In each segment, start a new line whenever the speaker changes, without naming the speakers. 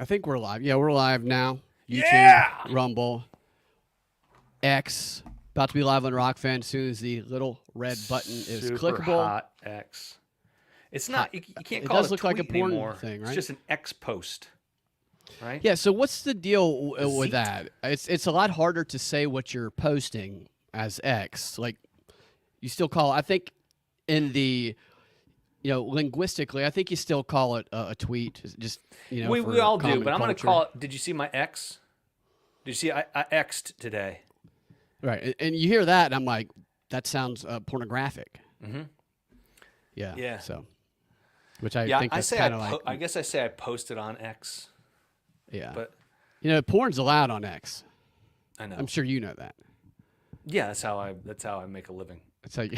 I think we're live. Yeah, we're live now. YouTube,
Yeah!
Rumble, X. About to be live on Rockfan as soon as the little red button is
Super
clickable.
hot X. It's not. You can't
It
call
does
it a
look like a
tweet
porn
anymore.
thing, right?
It's just an X post, right?
Yeah. So what's the deal
A
with
zeet.
that? It's a lot harder to say what you're posting as X. Like you still call. I think in the linguistically, I think you still call it a tweet. Just
we
for
all do.
common
But I'm going to
culture.
call it. Did you see my X? Did you see I X'd today?
Right, and you hear that, and I'm like, that sounds pornographic.
Mm-hmm.
Yeah.
Yeah.
So, which I
Yeah,
think
I
that's
say
kind of like.
I guess I say I posted on X.
Yeah.
But
porn's allowed on X.
I know.
I'm sure you know that.
Yeah, that's how I make a living.
That's how you.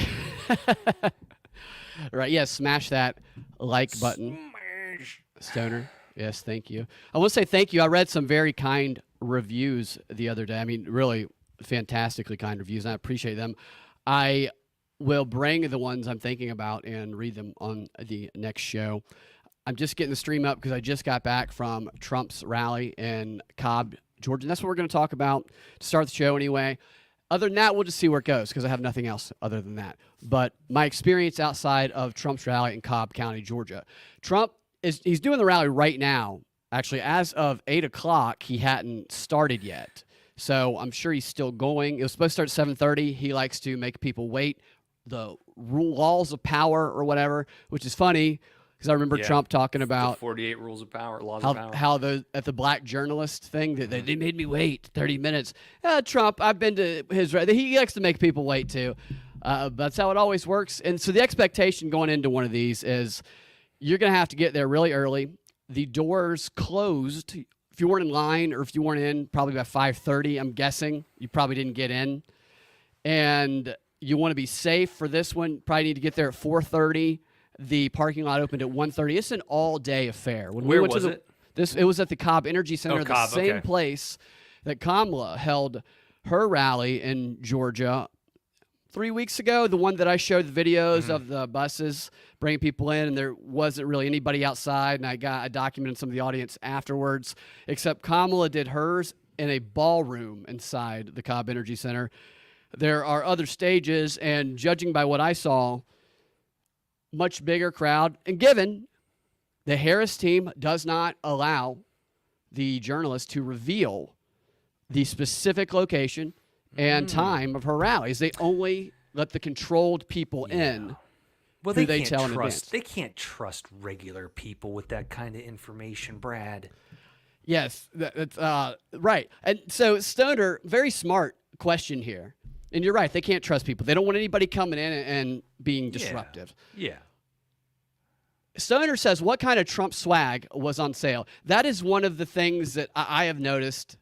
Right. Yeah. Smash that like button,
Smash.
Stoner. Yes. Thank you. I want to say thank you. I read some very kind reviews the other day. I mean, really fantastically kind reviews, and I appreciate them. I will bring the ones I'm thinking about and read them on the next show. I'm just getting the stream up because I just got back from Trump's rally in Cobb, Georgia. And that's what we're going to talk about to start the show anyway. Other than that, we'll just see where it goes because I have nothing else other than that. But my experience outside of Trump's rally in Cobb County, Georgia. Trump he's doing the rally right now. Actually, as of 8 o'clock, he hadn't started yet. So I'm sure he's still going. It was supposed to start at 7:30. He likes to make people wait. The laws of power or whatever, which is funny because I remember Trump talking about
the 48 rules of power, laws
how,
of power.
how at the black journalist thing that they made me wait 30 minutes. Trump, I've been to his. He likes to make people wait too. That's how it always works. And so the expectation going into one of these is you're going to have to get there really early. The doors closed. If you weren't in line or if you weren't in, probably about 5:30, I'm guessing. You probably didn't get in. And you want to be safe for this one. Probably need to get there at 4:30. The parking lot opened at 1:30. It's an all-day affair. When
Where
we went
was
to
it?
It was at the Cobb Energy Center,
Cobb,
the same
okay.
place that Kamala held her rally in Georgia 3 weeks ago, the one that I showed the videos of the buses bringing people in, and there wasn't really anybody outside, and I documented some of the audience afterwards, except Kamala did hers in a ballroom inside the Cobb Energy Center. There are other stages, and judging by what I saw, much bigger crowd. And given the Harris team does not allow the journalists to reveal the specific location and time of her rallies. They only let the controlled people in.
Well,
who
they
they tell in
can't
advance.
trust. They can't trust regular people with that kind of information, Brad.
Yes, that's right. And so Stoner, very smart question here. And you're right. They can't trust people. They don't want anybody coming in and being disruptive.
Yeah.
Stoner says, what kind of Trump swag was on sale? That is one of the things that I have noticed.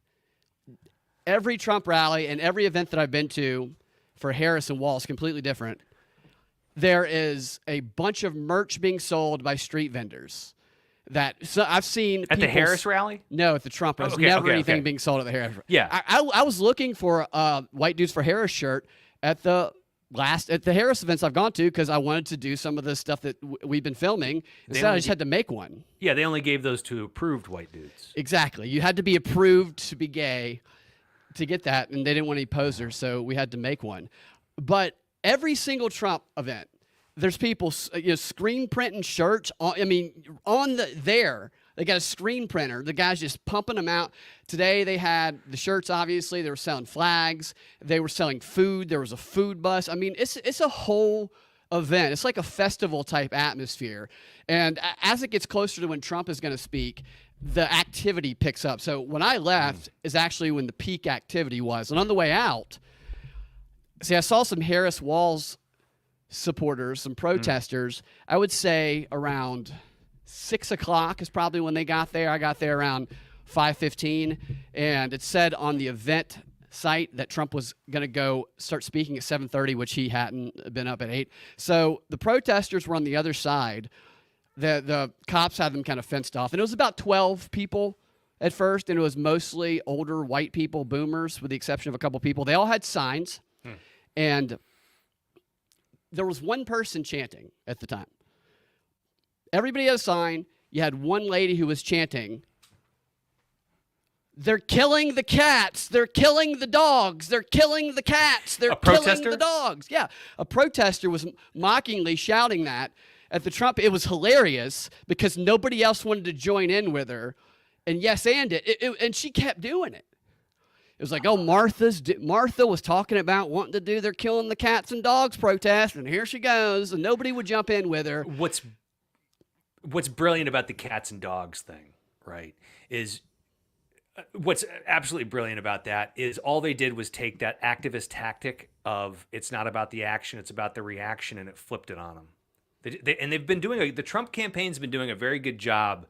Every Trump rally and every event that I've been to for Harris and Wall is completely different. There is a bunch of merch being sold by street vendors. So I've seen
At the Harris rally?
No, at the Trump. There's
okay,
never
okay,
anything
okay.
being sold at the Harris.
Yeah.
I was looking for a White Dudes for Harris shirt at the Harris events I've gone to because I wanted to do some of the stuff that we've been filming. Instead, I just had to make one.
Yeah, they only gave those to approved white dudes.
Exactly. You had to be approved to be gay to get that, and they didn't want any posers, so we had to make one. But every single Trump event, there's people screen printing shirts. They got a screen printer. The guy's just pumping them out. Today they had the shirts, obviously. They were selling flags. They were selling food. There was a food bus. I mean, it's a whole event. It's like a festival-type atmosphere. And as it gets closer to when Trump is going to speak, the activity picks up. So when I left is actually when the peak activity was. And on the way out, I saw some Harris Walls supporters, some protesters. I would say around 6 o'clock is probably when they got there. I got there around 5:15, and it said on the event site that Trump was going to go start speaking at 7:30, which he hadn't been up at 8. So the protesters were on the other side. The cops had them kind of fenced off, and it was about 12 people at first, and it was mostly older white people, boomers, with the exception of a couple people. They all had signs, and there was one person chanting at the time. Everybody had a sign. You had one lady who was chanting, they're killing the cats, they're killing the dogs, they're killing the cats, they're killing the dogs. Yeah, a protester was mockingly shouting that at the Trump. It was hilarious because nobody else wanted to join in with her, and and she kept doing it. It was like, oh, Martha was talking about wanting to do their killing the cats and dogs protest, and here she goes, and nobody would jump in with her.
What's brilliant about the cats and dogs thing, right, is what's absolutely brilliant about that is all they did was take that activist tactic of it's not about the action, it's about the reaction, and it flipped it on them. They've been doing the Trump campaign's been doing a very good job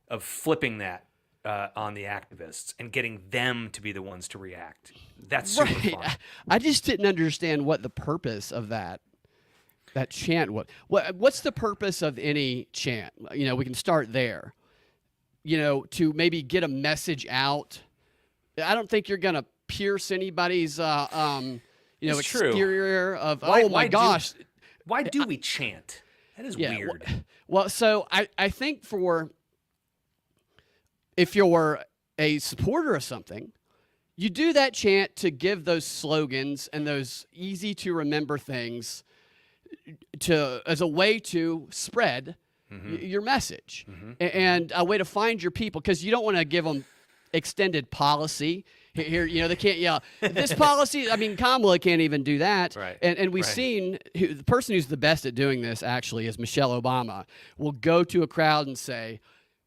of flipping that on the activists and getting them to be the ones to react. That's super fun.
I just didn't understand what the purpose of that chant was. What's the purpose of any chant? We can start there. To maybe get a message out. I don't think you're gonna pierce anybody's exterior of my gosh.
Why do we chant? That is weird.
Well, so I think if you're a supporter of something, you do that chant to give those slogans and those easy to remember things as a way to spread your message and a way to find your people, because you don't want to give them extended policy. Here, they can't yell this policy. I mean, Kamala can't even do that.
Right.
And we've seen the person who's the best at doing this actually is Michelle Obama. Will go to a crowd and say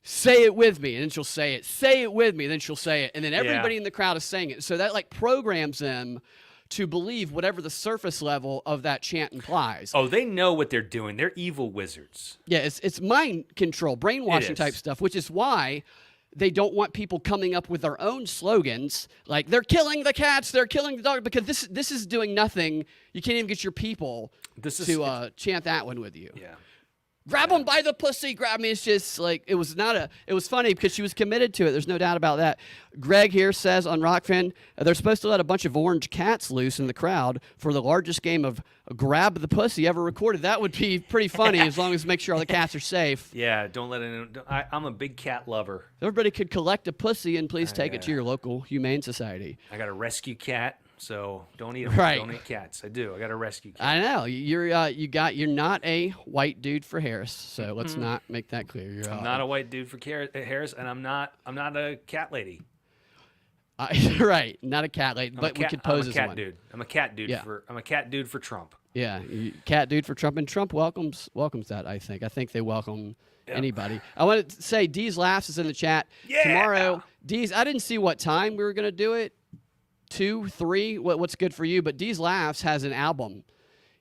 it with me, and then she'll say it. Say it with me, and then she'll say it, and then everybody in the crowd is saying it. So that programs them to believe whatever the surface level of that chant implies.
Oh, they know what they're doing. They're evil wizards.
Yeah, it's mind control, brainwashing type stuff, which is why they don't want people coming up with their own slogans like they're killing the cats, they're killing the dogs, because this is doing nothing. You can't even get your people to chant that one with you.
Yeah.
Grab them by the pussy. Grab me. It's just like it was funny because she was committed to it. There's no doubt about that. Greg here says on Rockfin, they're supposed to let a bunch of orange cats loose in the crowd for the largest game of grab the pussy ever recorded. That would be pretty funny as long as make sure all the cats are safe.
Yeah, don't let anyone. I'm a big cat lover.
Everybody could collect a pussy and please take it to your local humane society.
I got a rescue cat. So don't eat them.
Right.
Don't eat cats. I do. I got a rescue cat.
I know you're not a white dude for Harris. So let's not make that clear.
I'm not a white dude for Harris, and I'm not a cat lady.
Right, not a cat lady, but we could pose as one.
I'm a cat dude I'm a cat dude for Trump.
Yeah, cat dude for Trump, and Trump welcomes that. I think they welcome anybody. I want to say Dee's Laughs is in the chat tomorrow. Dee's, I didn't see what time we were gonna do it. 2, 3, what's good for you? But Dee's Laughs has an album.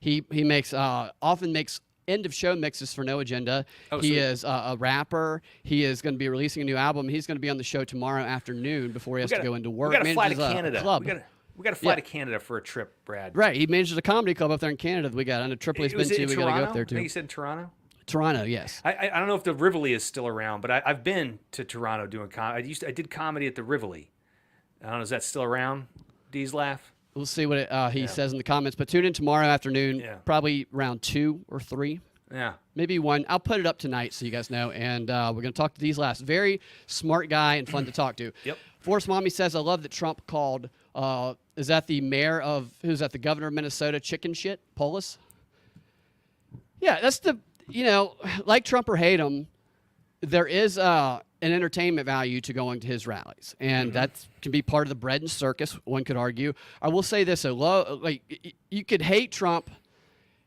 He makes often makes end of show mixes for No Agenda. He is a rapper. He is going to be releasing a new album. He's going to be on the show tomorrow afternoon before he has to go into work.
We got to fly to Canada.
Club.
We got to fly to Canada for a trip, Brad.
Right. He manages a comedy club up there in Canada that we got. I know Tripoli's been to. We got to go up there too.
I think you said Toronto.
Toronto, yes.
I don't know if the Rivoli is still around, but I've been to Toronto doing comedy. I did comedy at the Rivoli. I don't know, is that still around? Dee's Laugh?
We'll see what he says in the comments. But tune in tomorrow afternoon, probably around 2 or 3.
Yeah.
Maybe 1. I'll put it up tonight so you guys know. And we're going to talk to Dee's Laughs. Very smart guy and fun to talk to.
Yep.
Forrest Mommy says, I love that Trump called, is that the mayor of, who's that, the governor of Minnesota, chicken shit? Polis? Yeah, that's like Trump or hate him, there is an entertainment value to going to his rallies, and that can be part of the bread and circus, one could argue. I will say this, you could hate Trump.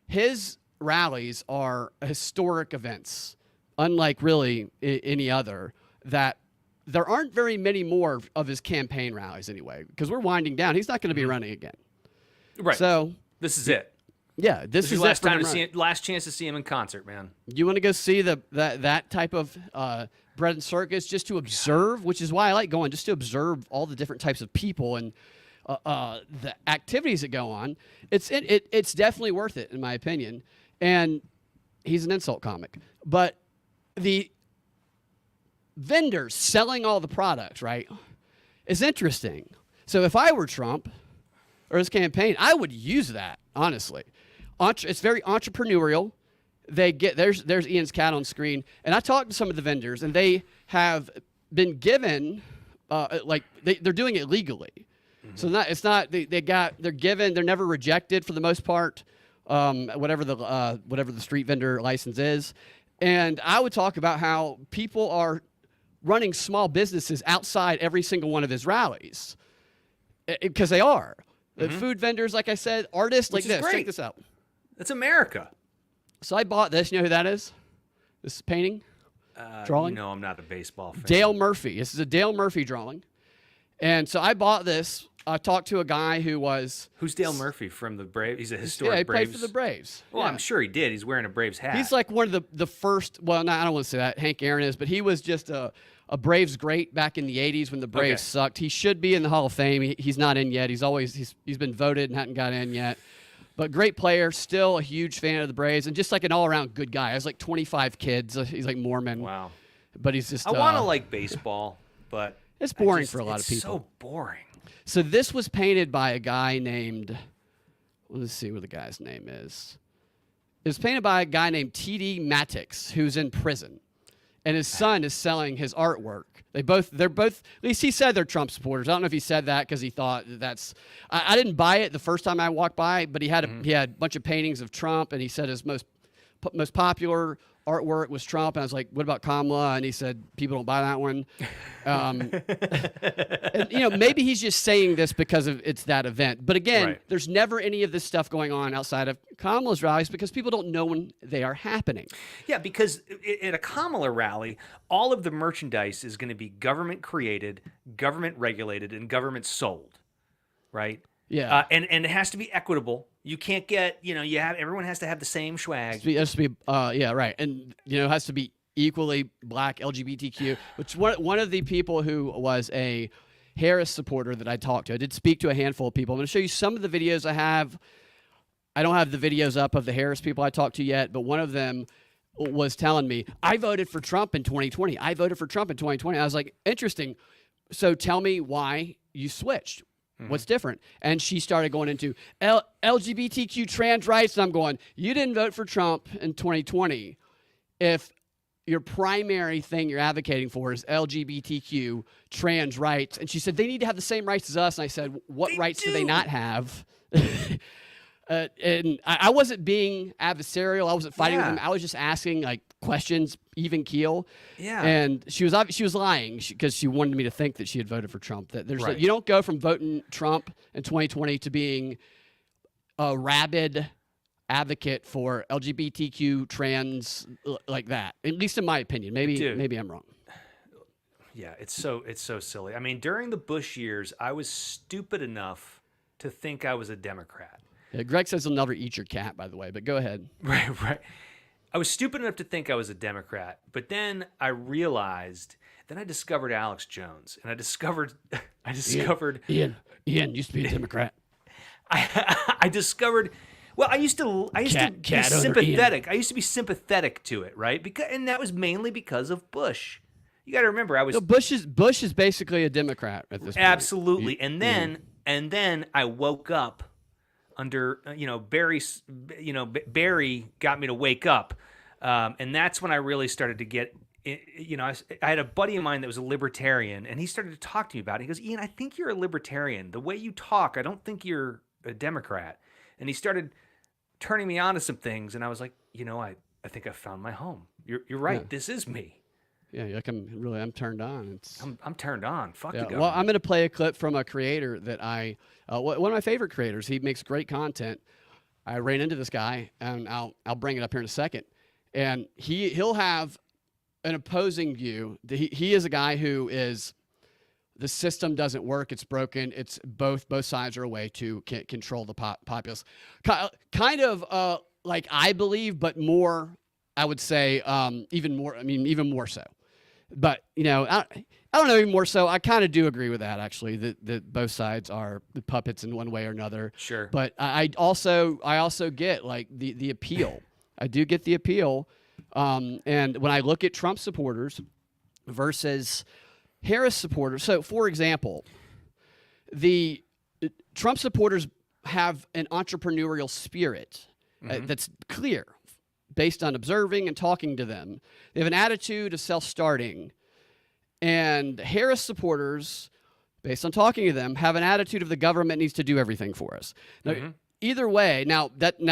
His rallies are historic events, unlike really any other, that there aren't very many more of his campaign rallies anyway, because we're winding down. He's not going to be running again.
Right.
So
this is it.
Yeah, this is
last time to see him, last chance to see him in concert, man.
You want to go see that type of bread and circus just to observe, which is why I like going, just to observe all the different types of people and the activities that go on. It's definitely worth it, in my opinion. And he's an insult comic, but the vendors selling all the products, right, is interesting. So if I were Trump or his campaign, I would use that, honestly. It's very entrepreneurial. There's Ian's cat on screen, and I talked to some of the vendors, and they have been given they're doing it legally. So they're never rejected for the most part. Whatever the street vendor license is, and I would talk about how people are running small businesses outside every single one of his rallies, because they are. The food vendors, like I said, artists like this. Check this out.
That's America.
So I bought this. You know who that is? This painting, drawing.
You know, I'm not a baseball fan.
Dale Murphy. This is a Dale Murphy drawing, and so I bought this. I talked to a guy who was...
Who's Dale Murphy from the Braves? He's a historic
he
Braves.
played for the Braves.
Well, I'm sure he did. He's wearing a Braves hat.
He's like one of the first... Well, no, I don't want to say that. Hank Aaron is, but he was just a Braves great back in the 80s when the Braves sucked. He should be in the Hall of Fame. He's not in yet. He's been voted and hadn't got in yet. But great player, still a huge fan of the Braves, and just like an all-around good guy. He has like 25 kids. He's like Mormon.
Wow.
But he's just...
I want to like baseball, but...
It's boring for a lot of people.
It's so boring.
So this was painted by a guy named, let's see what the guy's name is. It was painted by a guy named T.D. Matix, who's in prison. And his son is selling his artwork. They're both, at least he said they're Trump supporters. I don't know if he said that because he thought I didn't buy it the first time I walked by, but he had a bunch of paintings of Trump, and he said his most popular artwork was Trump, and I was like, what about Kamala? And he said, people don't buy that one. And, maybe he's just saying this because it's that event. But again, there's never any of this stuff going on outside of Kamala's rallies because people don't know when they are happening.
Yeah, because at a Kamala rally, all of the merchandise is going to be government created, government regulated, and government sold, right?
Yeah.
And it has to be equitable. You can't get, everyone has to have the same swag.
It has to be, yeah, right. And, it has to be equally black, LGBTQ, which one of the people who was a Harris supporter that I talked to, I did speak to a handful of people. I'm going to show you some of the videos I have. I don't have the videos up of the Harris people I talked to yet, but one of them was telling me, I voted for Trump in 2020. I voted for Trump in 2020. I was like, interesting. So tell me why you switched. What's different? And she started going into LGBTQ trans rights. And I'm going, you didn't vote for Trump in 2020 if your primary thing you're advocating for is LGBTQ trans rights. And she said, they need to have the same rights as us. And I said, what rights do they not have? And I wasn't being adversarial. I wasn't fighting with them. I was just asking like questions, even keel. Yeah. And she was lying because she wanted me to think that she had voted for Trump. That there's you don't go from voting Trump in 2020 to being a rabid advocate for LGBTQ trans like that. At least in my opinion. Maybe I'm wrong.
Yeah, it's so silly. I mean, during the Bush years, I was stupid enough to think I was a Democrat.
Yeah, Greg says he'll never eat your cat, by the way, but go ahead.
Right. I was stupid enough to think I was a Democrat, but then I realized, then I discovered Alex Jones, and I discovered
Ian used to be a Democrat.
I discovered, well, I used to be sympathetic. I used to be sympathetic to it, right? And that was mainly because of Bush. You got to remember,
Bush is basically a Democrat at this point.
Absolutely, and then I woke up. Under Barry got me to wake up, and that's when I really started to get. I had a buddy of mine that was a libertarian, and he started to talk to me about it. He goes, "Ian, I think you're a libertarian. The way you talk, I don't think you're a Democrat." And he started turning me on to some things, and I was like, I think I found my home. You're right. Yeah. This is me.
Yeah, like I'm turned on.
I'm turned on. Fuck the government.
Well, I'm going to play a clip from a creator that one of my favorite creators. He makes great content. I ran into this guy, and I'll bring it up here in a second. And he'll have an opposing view. He is a guy who is the system doesn't work. It's broken. It's both sides are a way to control the populace. Kind of like I believe, but more. I would say even more so. But, I don't know, even more so. I kind of do agree with that, actually, that both sides are puppets in one way or another.
Sure.
But I also get, like, the appeal. I do get the appeal. And when I look at Trump supporters versus Harris supporters, so, for example, the Trump supporters have an entrepreneurial spirit that's clear. Based on observing and talking to them. They have an attitude of self-starting. And Harris supporters, based on talking to them, have an attitude of the government needs to do everything for us. Now, either way, now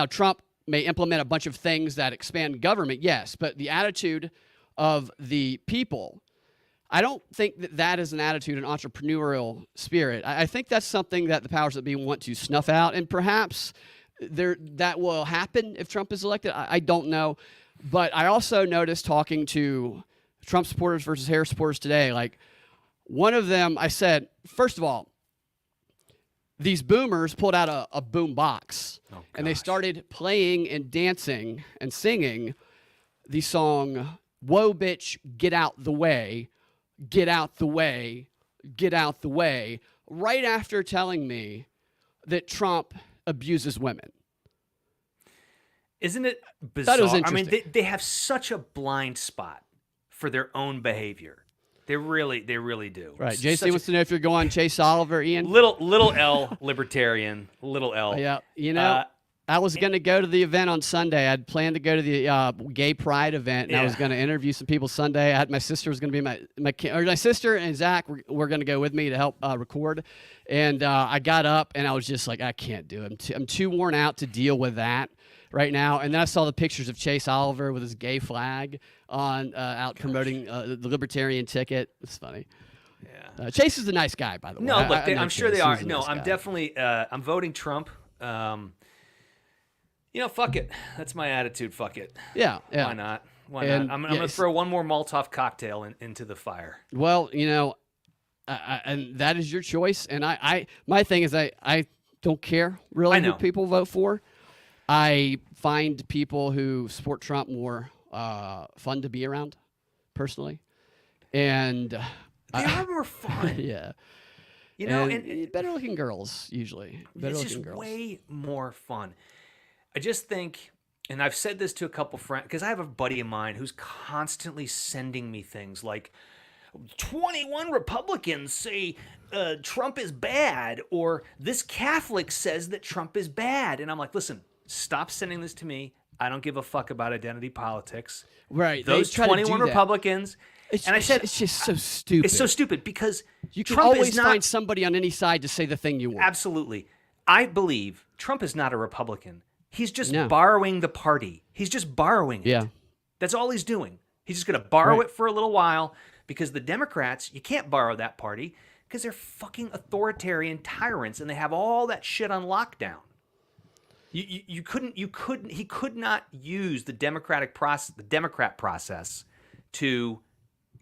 Trump may implement a bunch of things that expand government, yes, but the attitude of the people, I don't think that is an attitude, an entrepreneurial spirit. I think that's something that the powers that be want to snuff out, and perhaps that will happen if Trump is elected. I don't know. But I also noticed talking to Trump supporters versus Harris supporters today, like one of them, I said, first of all, these boomers pulled out a boom box, and they started playing and dancing and singing the song, "Whoa, bitch, get out the way, get out the way, get out the way," right after telling me that Trump abuses women.
Isn't it bizarre?
That was
I
interesting.
mean, they have such a blind spot for their own behavior. They really do.
Right. JC wants to know if you're going Chase Oliver, Ian.
Little L libertarian, little L.
Yeah. You know, I was going to go to the event on Sunday. I'd planned to go to the gay pride event, and I was going to interview some people Sunday. My sister was going to be my sister and Zach were going to go with me to help record. And I got up, and I was just like, I can't do it. I'm too worn out to deal with that right now. And then I saw the pictures of Chase Oliver with his gay flag on out promoting the libertarian ticket. It's funny. Yeah. Chase is a nice guy, by the way.
No, look, I'm sure they are. No,
Nice
I'm
guy.
definitely I'm voting Trump. Fuck it. That's my attitude. Fuck it.
Yeah.
Why not? Why
And,
not? I'm going to throw one more Molotov cocktail into the fire.
Well, and that is your choice. And my thing is I don't care really who people vote for. I find people who support Trump more fun to be around, personally. And
they are more fun.
Yeah.
And
better looking girls, usually.
It's just way more fun. I just think, and I've said this to a couple friends, because I have a buddy of mine who's constantly sending me things like 21 Republicans say Trump is bad, or this Catholic says that Trump is bad. And I'm like, listen, stop sending this to me. I don't give a fuck about identity politics.
Right.
Those 21 Republicans.
I said it's just so stupid.
It's so stupid because
you can
Trump
always
is not,
find somebody on any side to say the thing you want.
Absolutely. I believe Trump is not a Republican. He's just borrowing the party. He's just borrowing it.
Yeah.
That's all he's doing. He's just going to borrow it for a little while, because the Democrats, you can't borrow that party because they're fucking authoritarian tyrants and they have all that shit on lockdown. He could not use the Democrat process to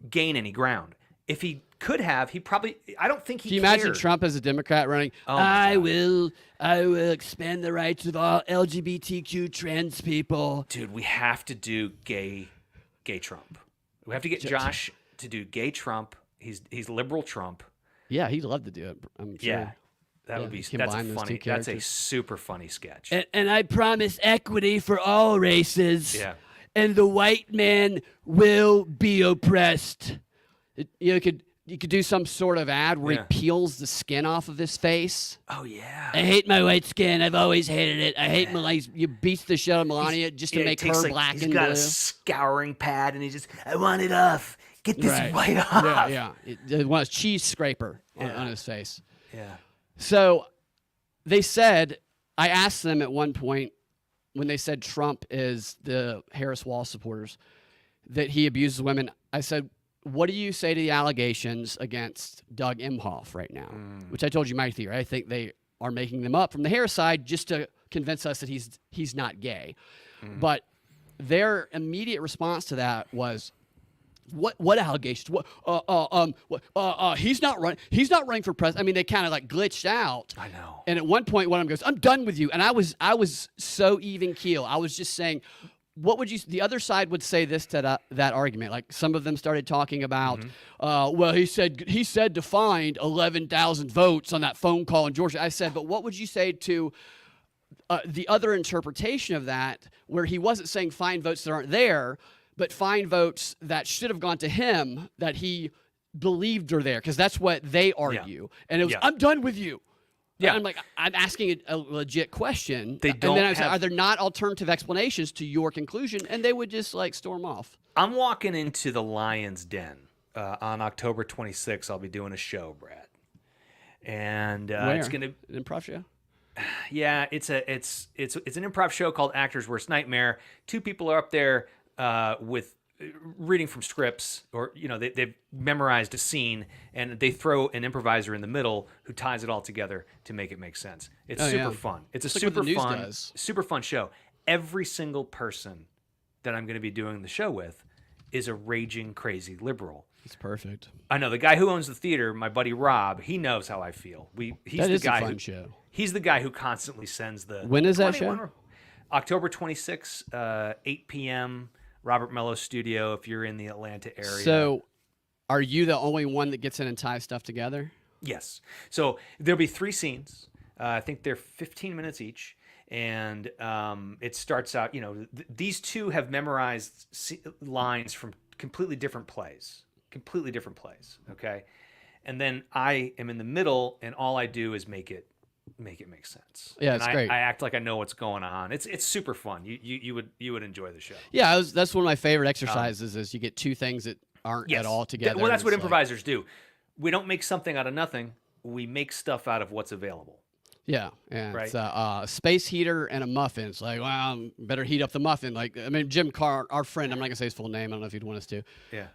gain any ground. If he could have, I don't think he
Can you
cared.
imagine Trump as a Democrat running, I will expand the rights of all LGBTQ trans people.
Dude, we have to do gay Trump. We have to get Josh to do gay Trump. He's liberal Trump.
Yeah, he'd love to do it. I'm sure.
Yeah. That would be funny. That's a super funny sketch.
And I promise equity for all races.
Yeah.
And the white man will be oppressed. You could do some sort of ad where he peels the skin off of his face.
Oh yeah.
I hate my white skin. I've always hated it. I hate Melania. You beats the shit out of Melania just to make her black and blue.
He's got a scouring pad and I want it off. Get this white off.
Yeah. It wants a cheese scraper on his face.
Yeah.
So they said, I asked them at one point when they said Trump is the Harris Wall supporters, that he abuses women. I said, what do you say to the allegations against Doug Emhoff right now? Which I told you my theory. I think they are making them up from the Harris side just to convince us that he's not gay. But their immediate response to that was, what allegations? He's not running for president. I mean, they kind of like glitched out.
I know.
And at one point, one of them goes, "I'm done with you." And I was so even keel. I was just saying, what would you? The other side would say this to that argument. Like some of them started talking about, well, he said to find 11,000 votes on that phone call in Georgia. I said, but what would you say to the other interpretation of that, where he wasn't saying find votes that aren't there, but find votes that should have gone to him that he believed are there, because that's what they argue. And it was, I'm done with you. Yeah, I'm like, I'm asking a legit question.
They don't.
And then I was like, are there not alternative explanations to your conclusion? And they would just like storm off.
I'm walking into the lion's den on October 26th, I'll be doing a show, Brad. And
Where?
it's going to
An improv show?
yeah, it's an improv show called Actor's Worst Nightmare. Two people are up there with reading from scripts, or they've memorized a scene, and they throw an improviser in the middle who ties it all together to make it make sense. It's super fun. It's a super fun show. Every single person that I'm going to be doing the show with is a raging crazy liberal.
It's perfect.
I know the guy who owns the theater, my buddy Rob. He knows how I feel. He's the guy
a fun show.
He's the guy who constantly sends the.
When is that show?
October 26th, 8 p.m. Robert Mello's studio. If you're in the Atlanta area.
So, are you the only one that gets in and ties stuff together?
Yes. So there'll be 3 scenes. I think they're 15 minutes each, and it starts out. These two have memorized lines from completely different plays. Okay, and then I am in the middle, and all I do is make it make sense.
Yeah,
and
it's great.
I act like I know what's going on. It's super fun. You would enjoy the show.
Yeah, that's one of my favorite exercises. Is you get two things that aren't at all together.
Well, that's what improvisers do. We don't make something out of nothing. We make stuff out of what's available.
Yeah, right. It's a space heater and a muffin. It's like, well, better heat up the muffin. Jim Carr, our friend, I'm not gonna say his full name. I don't know if he'd want us to.
Yeah.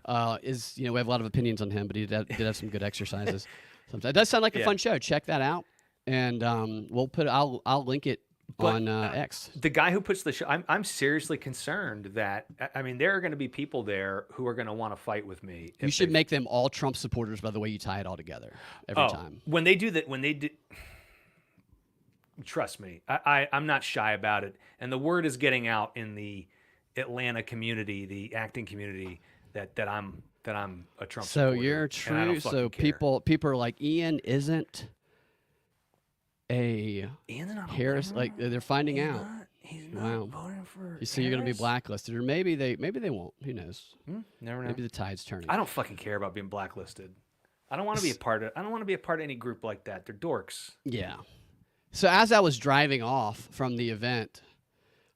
We have a lot of opinions on him, but he did have some good exercises. Sometimes it does sound like a fun show. Check that out, and I'll link it on X.
The guy who puts the show, I'm seriously concerned that there are going to be people there who are going to want to fight with me.
You should make them all Trump supporters by the way you tie it all together every time.
When they do that, trust me, I'm not shy about it. And the word is getting out in the Atlanta community, the acting community, that I'm a Trump supporter.
So you're true. So people are like, Ian isn't a Harris. Like they're finding out.
He's not voting for.
You see, you're going to be blacklisted, or maybe they won't. Who knows?
Never know.
Maybe the tide's turning.
I don't fucking care about being blacklisted. I don't want to be a part of any group like that. They're dorks.
Yeah. So as I was driving off from the event,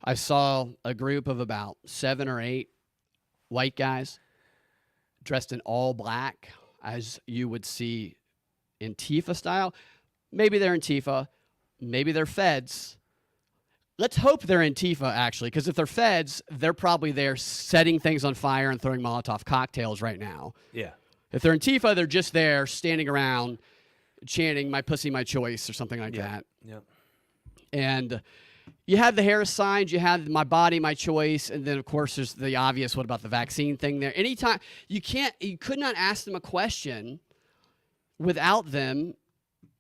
I saw a group of about 7 or 8 white guys dressed in all black, as you would see Antifa style. Maybe they're Antifa. Maybe they're feds. Let's hope they're Antifa, actually, because if they're feds, they're probably there setting things on fire and throwing Molotov cocktails right now.
Yeah.
If they're Antifa, they're just there standing around chanting "My pussy, my choice" or something like that.
Yep.
And you had the Harris signs, you had "My body, my choice," and then of course there's the obvious. What about the vaccine thing there? Anytime you could not ask them a question without them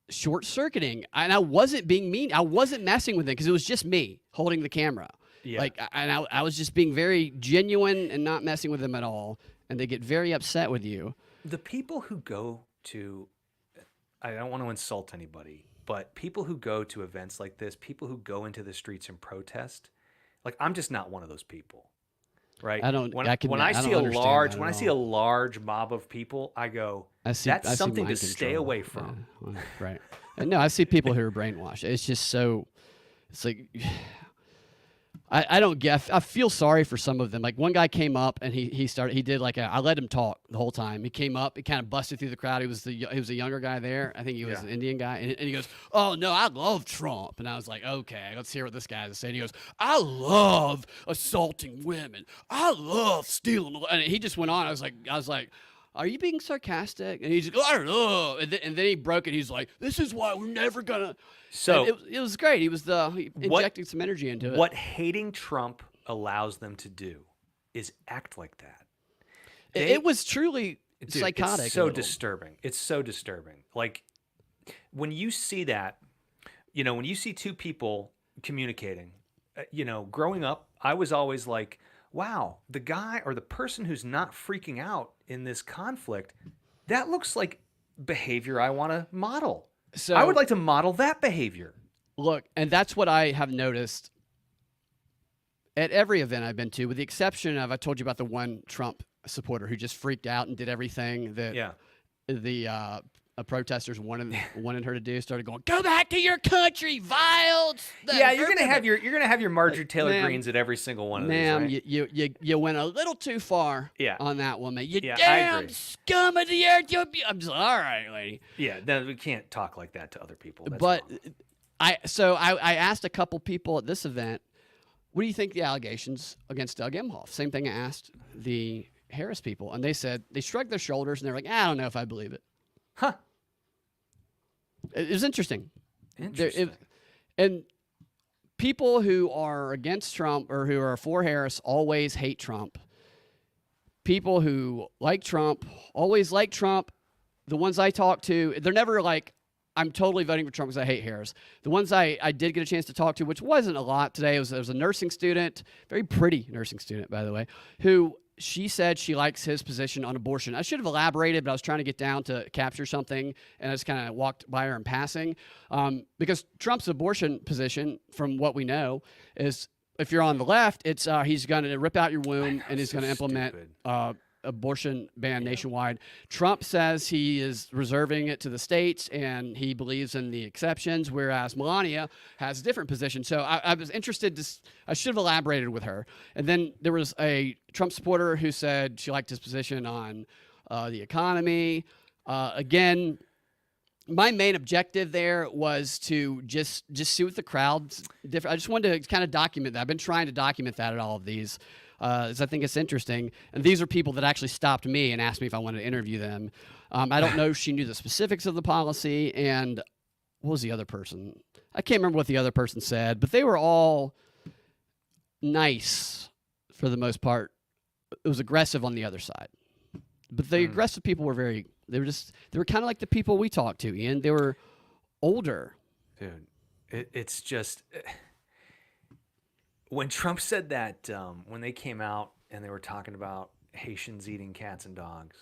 short-circuiting. And I wasn't being mean. I wasn't messing with them because it was just me holding the camera. Yeah. I was just being very genuine and not messing with them at all. And they get very upset with you.
The people who go to, I don't want to insult anybody, but people who go to events like this, people who go into the streets and protest, I'm just not one of those people, right? When I see a large mob of people, I go, that's something to stay away from.
Yeah, well, right. And no, I see people who are brainwashed. It's just so, it's like, I don't get. I feel sorry for some of them. Like one guy came up and he did I let him talk the whole time. He came up, he kind of busted through the crowd. He was a younger guy there. I think he was an Indian guy, and he goes, "Oh no, I love Trump." And I was like, "Okay, let's hear what this guy has to say." And he goes, "I love assaulting women. I love stealing." And he just went on. I was like. Are you being sarcastic? And he's like, I don't know. And then he broke it. He's like, this is why we're never going to. So it was great. He injecting some energy into it.
What hating Trump allows them to do is act like that.
It was truly psychotic.
It's so disturbing. It's so disturbing. Like when you see that, when you see two people communicating, growing up, I was always like, wow, the guy or the person who's not freaking out in this conflict, that looks like behavior I want to model. So I would like to model that behavior.
Look, and that's what I have noticed at every event I've been to, with the exception of, I told you about the one Trump supporter who just freaked out and did everything that the protesters wanted her to do, started going, "Go back to your country, vile."
Yeah, you're gonna have your Marjorie Taylor Greens at every single one of these,
ma'am,
right?
you went a little too far
Yeah.
on that one, man. You
Yeah, I
damn
agree.
scum of the earth. I'm just, all right, lady.
Yeah, no, we can't talk like that to other people. That's
But
wrong.
I asked a couple people at this event, what do you think the allegations against Doug Emhoff? Same thing I asked the Harris people, and they said, they shrugged their shoulders and they're like, I don't know if I believe it.
Huh.
It was interesting.
Interesting.
And people who are against Trump or who are for Harris always hate Trump. People who like Trump always like Trump. The ones I talk to, they're never like, I'm totally voting for Trump because I hate Harris. The ones I did get a chance to talk to, which wasn't a lot today, there was a nursing student, very pretty nursing student, by the way, who she said she likes his position on abortion. I should have elaborated, but I was trying to get down to capture something, and I just kind of walked by her in passing. Because Trump's abortion position, from what we know, is if you're on the left, it's he's going to rip out your womb and he's going to implement abortion ban nationwide. Trump says he is reserving it to the states and he believes in the exceptions, whereas Melania has a different position. So I was interested I should have elaborated with her. And then there was a Trump supporter who said she liked his position on the economy. Again, my main objective there was to just see what the crowd's different. I just wanted to kind of document that. I've been trying to document that at all of these. Because I think it's interesting. And these are people that actually stopped me and asked me if I wanted to interview them. I don't know if she knew the specifics of the policy. And what was the other person? I can't remember what the other person said, but they were all nice for the most part. It was aggressive on the other side. But the aggressive people were they were kind of like the people we talked to, Ian. They were older.
Dude, it's just... When Trump said that, when they came out and they were talking about Haitians eating cats and dogs,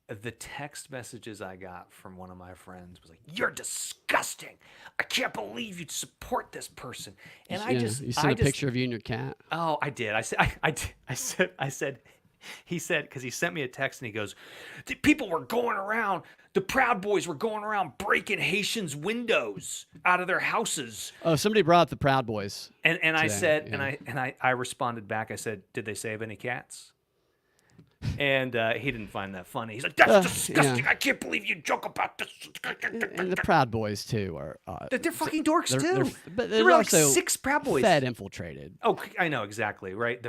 the text messages I got from one of my friends was like, "You're disgusting. I can't believe you'd support this person." And
You sent a picture of you and your cat.
Oh, I did. I said, he said, because he sent me a text and he goes, "The people were going around, the Proud Boys were going around breaking Haitians' windows out of their houses."
Oh, somebody brought up the Proud Boys.
And I
today,
said,
yeah.
I responded back. I said, "Did they save any cats?" And he didn't find that funny. He's like, "That's disgusting.
Yeah.
I can't believe you joke about this."
And the Proud Boys, too, are...
They're fucking dorks, too.
But
There were like
also
6 Proud Boys.
Fed infiltrated.
Oh, I know, exactly, right?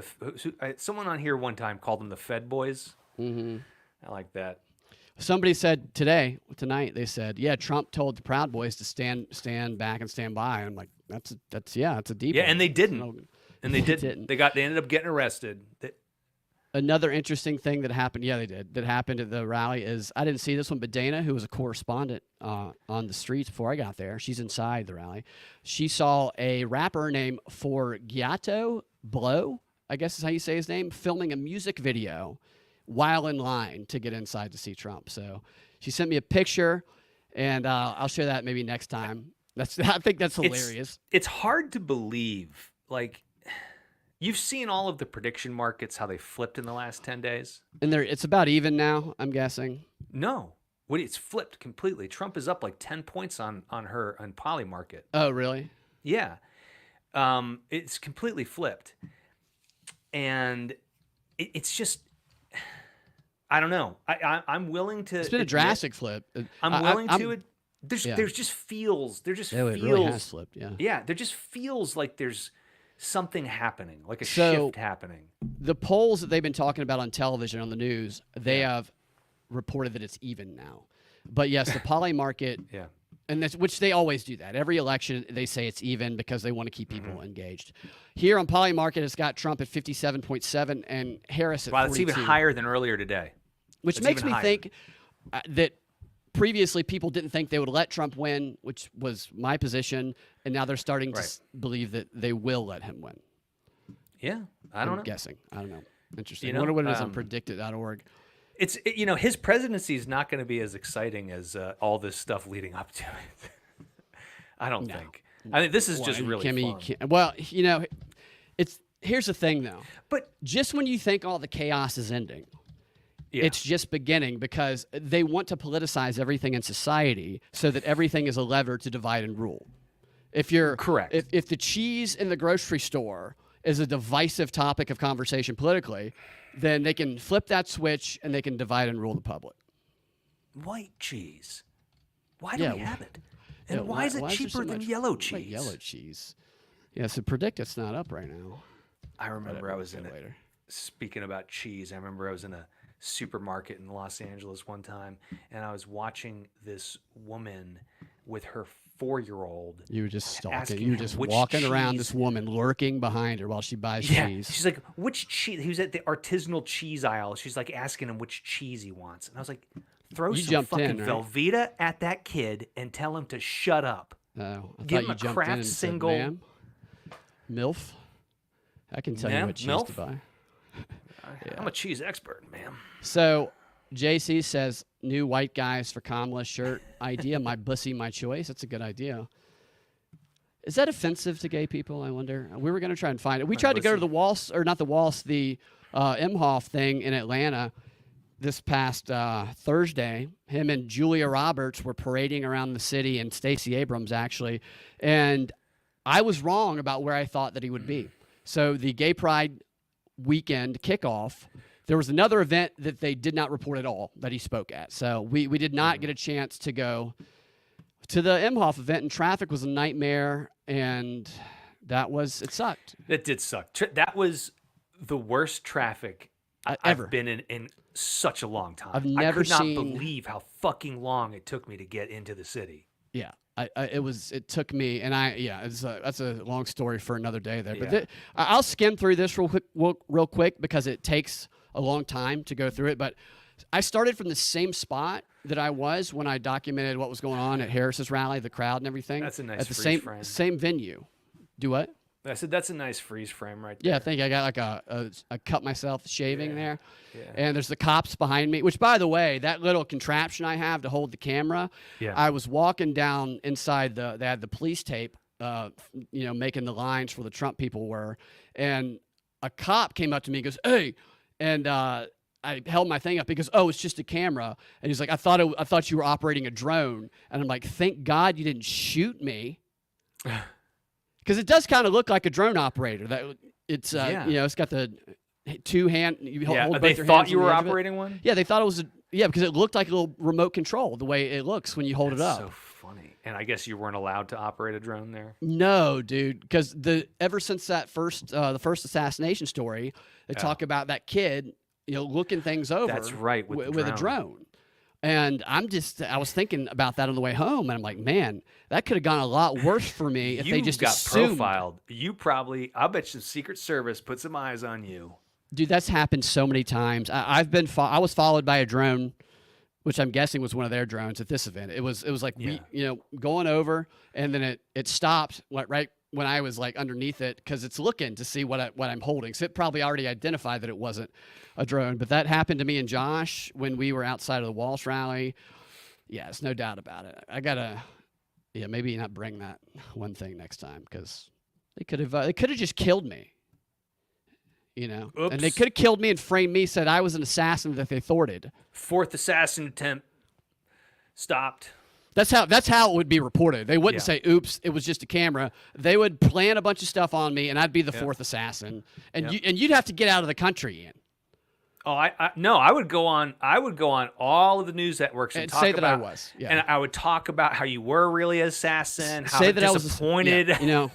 Someone on here one time called them the Fed Boys. Mm-hmm. I like that.
Somebody said tonight, they said, yeah, Trump told the Proud Boys to stand back and stand by. And I'm like, that's a deep
Yeah,
one.
and they didn't. And they didn't. They ended up getting arrested.
Another interesting thing that happened, they did, that happened at the rally is, I didn't see this one, but Dana, who was a correspondent on the streets before I got there, she's inside the rally. She saw a rapper named Forgiato Blow, I guess is how you say his name, filming a music video while in line to get inside to see Trump. So she sent me a picture, and I'll share that maybe next time. I think that's hilarious.
It's hard to believe, like... You've seen all of the prediction markets, how they flipped in the last 10 days?
And it's about even now, I'm guessing.
No. It's flipped completely. Trump is up like 10 points on Poly Market.
Oh, really?
Yeah. It's completely flipped. And it's just, I don't know. I'm willing to...
It's been a drastic flip.
I'm willing to... There's just feels... There just feels...
It really has flipped, yeah.
Yeah, there just feels like there's something happening, like a shift happening.
The polls that they've been talking about on television, on the news, they have reported that it's even now. But yes, the Poly Market, and which they always do that. Every election, they say it's even because they want to keep people engaged. Here on Poly Market, it's got Trump at 57.7 and Harris at 42. Wow,
that's even higher than earlier today.
Which makes me think that previously people didn't think they would let Trump win, which was my position, and now they're starting to believe that they will let him win.
Yeah, I'm
guessing. I don't know. Interesting.
You know,
I wonder what it is on predicted.org.
It's his presidency is not going to be as exciting as all this stuff leading up to it. I don't think. I think this is just really fun.
Well, here's the thing though. But just when you think all the chaos is ending,
Yeah.
It's just beginning because they want to politicize everything in society so that everything is a lever to divide and rule. If you're
Correct.
if the cheese in the grocery store is a divisive topic of conversation politically, then they can flip that switch and they can divide and rule the public.
White cheese. Why do
Yeah,
we have it? And
Yeah,
why is it
there so
cheaper than
much-
yellow
like
cheese?
yellow cheese. Yeah, so predict it's not up right now.
I remember I was in
it later.
speaking about cheese. I remember I was in a supermarket in Los Angeles one time, and I was watching this woman with her 4-year-old.
You were just stalking.
asking
You were
him
just
which
walking around
cheese-
this woman, lurking behind her while she buys
Yeah,
cheese.
she's like, which cheese? He was at the artisanal cheese aisle. She's like asking him which cheese he wants, and I was like, throw
You
some
jumped
fucking
in, right?
Velveeta at that kid and tell him to shut up.
Oh, I
Give
thought
him
you
a
jumped
Kraft
in and said,
single-
"Ma'am, MILF. I can tell you
Ma'am,
what cheese
MILF?
to buy."
I'm a cheese expert, ma'am.
So, JC says, "New white guys for Kamala shirt idea. My bussy, my choice." That's a good idea. Is that offensive to gay people? I wonder. We were going to try and find it. We tried to go to
bussy.
the Waltz, or not the Waltz, the Imhoff thing in Atlanta this past Thursday. Him and Julia Roberts were parading around the city, and Stacey Abrams actually, and I was wrong about where I thought that he would be. So the Gay Pride weekend kickoff, there was another event that they did not report at all that he spoke at. So we did not get a chance to go to the Imhoff event, and traffic was a nightmare, and it sucked.
That did suck. That was the worst traffic
Ever.
I've been in such a long time.
I've
I
never
could not
seen-
believe how fucking long it took me to get into the city.
Yeah, it took me, and that's a long story for another day there. But
Yeah.
I'll skim through this real quick because it takes a long time to go through it. But I started from the same spot that I was when I documented what was going on at Harris's rally, the crowd and everything.
That's a nice
at the
freeze frame.
same venue. Do what?
I said that's a nice freeze frame right there.
Yeah, I think I got like I cut myself shaving there.
Yeah.
And there's the cops behind me, which, by the way, that little contraption I have to hold the camera,
Yeah.
I was walking down inside they had the police tape, making the lines for the Trump people were, and a cop came up to me and goes, "Hey," and I held my thing up. He goes, "Oh, it's just a camera," and he's like, "I thought you were operating a drone," and I'm like, "Thank God you didn't shoot me." Because it does kind of look like a drone operator. That it's
Yeah.
it's got the two hand. You hold
Yeah,
both
they
your
thought
hands
you
on
were
the edge of it.
operating one?
Yeah, they thought it was because it looked like a little remote control the way it looks when you hold it
That's
up.
so funny. And I guess you weren't allowed to operate a drone there?
No, dude, because ever since that the first assassination story, they talk about that kid, looking things over.
That's right, with the
with a
drone.
drone. And I was thinking about that on the way home, and I'm like, man, that could have gone a lot worse for me if
You
they just
got
assumed.
profiled. I'll bet you the Secret Service put some eyes on you.
Dude, that's happened so many times. I was followed by a drone, which I'm guessing was one of their drones at this event. It was like going over, and then it stopped right when I was like underneath it because it's looking to see what I'm holding. So it probably already identified that it wasn't a drone. But that happened to me and Josh when we were outside of the Walsh rally. Yeah, there's no doubt about it. I gotta, maybe not bring that one thing next time because they could have just killed me. And they
Oops.
could have killed me and framed me, said I was an assassin that they thwarted.
Fourth assassin attempt stopped.
That's how it would be reported. They wouldn't
Yeah.
say, "Oops, it was just a camera." They would plan a bunch of stuff on me, and I'd be the fourth assassin, and you'd have to get out of the country, Ian.
Oh, I would go on all of the news networks and
And
talk
say that I
about,
was, yeah.
and I would talk about how you were really an assassin, how
Say that I was
disappointed.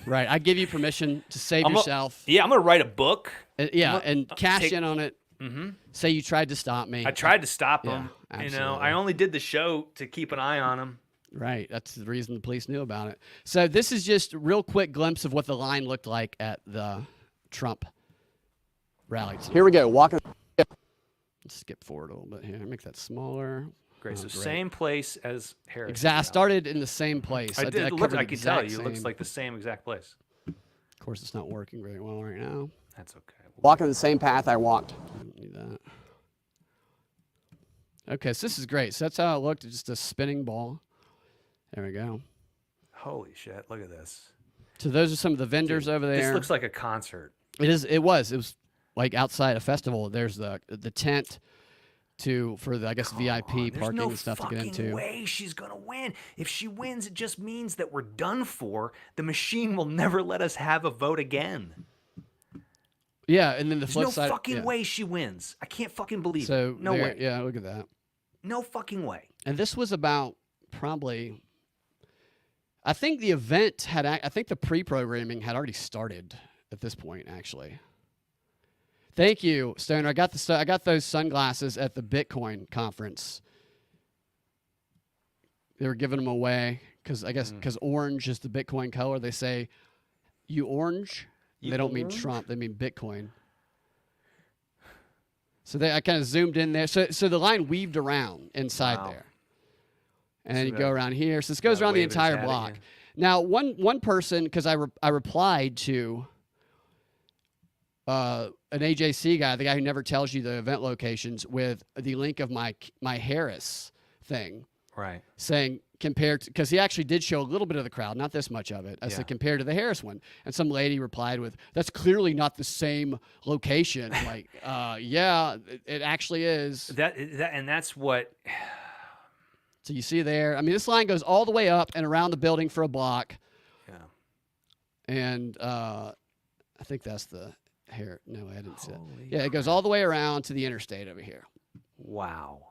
right? I give you permission to save yourself.
I'm gonna write a book.
And cash
take-
in on it. Mm-hmm. Say you tried to stop me.
I tried to stop him.
absolutely.
I only did the show to keep an eye on him.
Right. That's the reason the police knew about it. So this is just a real quick glimpse of what the line looked like at the Trump rally. Here we go. Walking. Let's skip forward a little bit here. Make that smaller.
Great. So
great.
same place as Harris.
Exactly. I started in the same place.
I did.
covered the
I can tell
exact
you. It looks
same-
like the same exact place.
Of course, it's not working very well right now.
That's okay.
Walking the same path I walked. Don't need that. Okay, so this is great. So that's how it looked. Just a spinning ball. There we go.
Holy shit! Look at this.
So those are some of the vendors over there.
This looks like a concert.
It was like outside a festival. There's the tent for the, I guess, VIP
There's
parking
no
and stuff to get
fucking
into.
way she's gonna win. If she wins, it just means that we're done for. The machine will never let us have a vote again.
Yeah, and then the
There's
flip
no
side.
fucking way she wins. I can't fucking believe
So
it. No way.
Yeah, look at that.
No fucking way.
And this was about probably. I think the event had. I think the pre-programming had already started at this point. Actually. Thank you, Stoner. I got those sunglasses at the Bitcoin conference. They were giving them away because I guess because orange is the Bitcoin color. They say, "You orange." They don't mean Trump. They mean Bitcoin. So I kind of zoomed in there. So the line weaved around inside there. And then you go around here. So this goes around the entire block. Now, one person, because I replied to an AJC guy, the guy who never tells you the event locations, with the link of my Harris thing.
Right.
Saying compared to, because he actually did show a little bit of the crowd, not this much of it. I said compared to the Harris one, and some lady replied with, "That's clearly not the same location." I'm like, yeah, it actually is.
And that's what.
So you see there. I mean, this line goes all the way up and around the building for a block. Yeah. And I think that's the hair. No, I didn't see it. Yeah, it goes all the way around to the interstate over here.
Wow.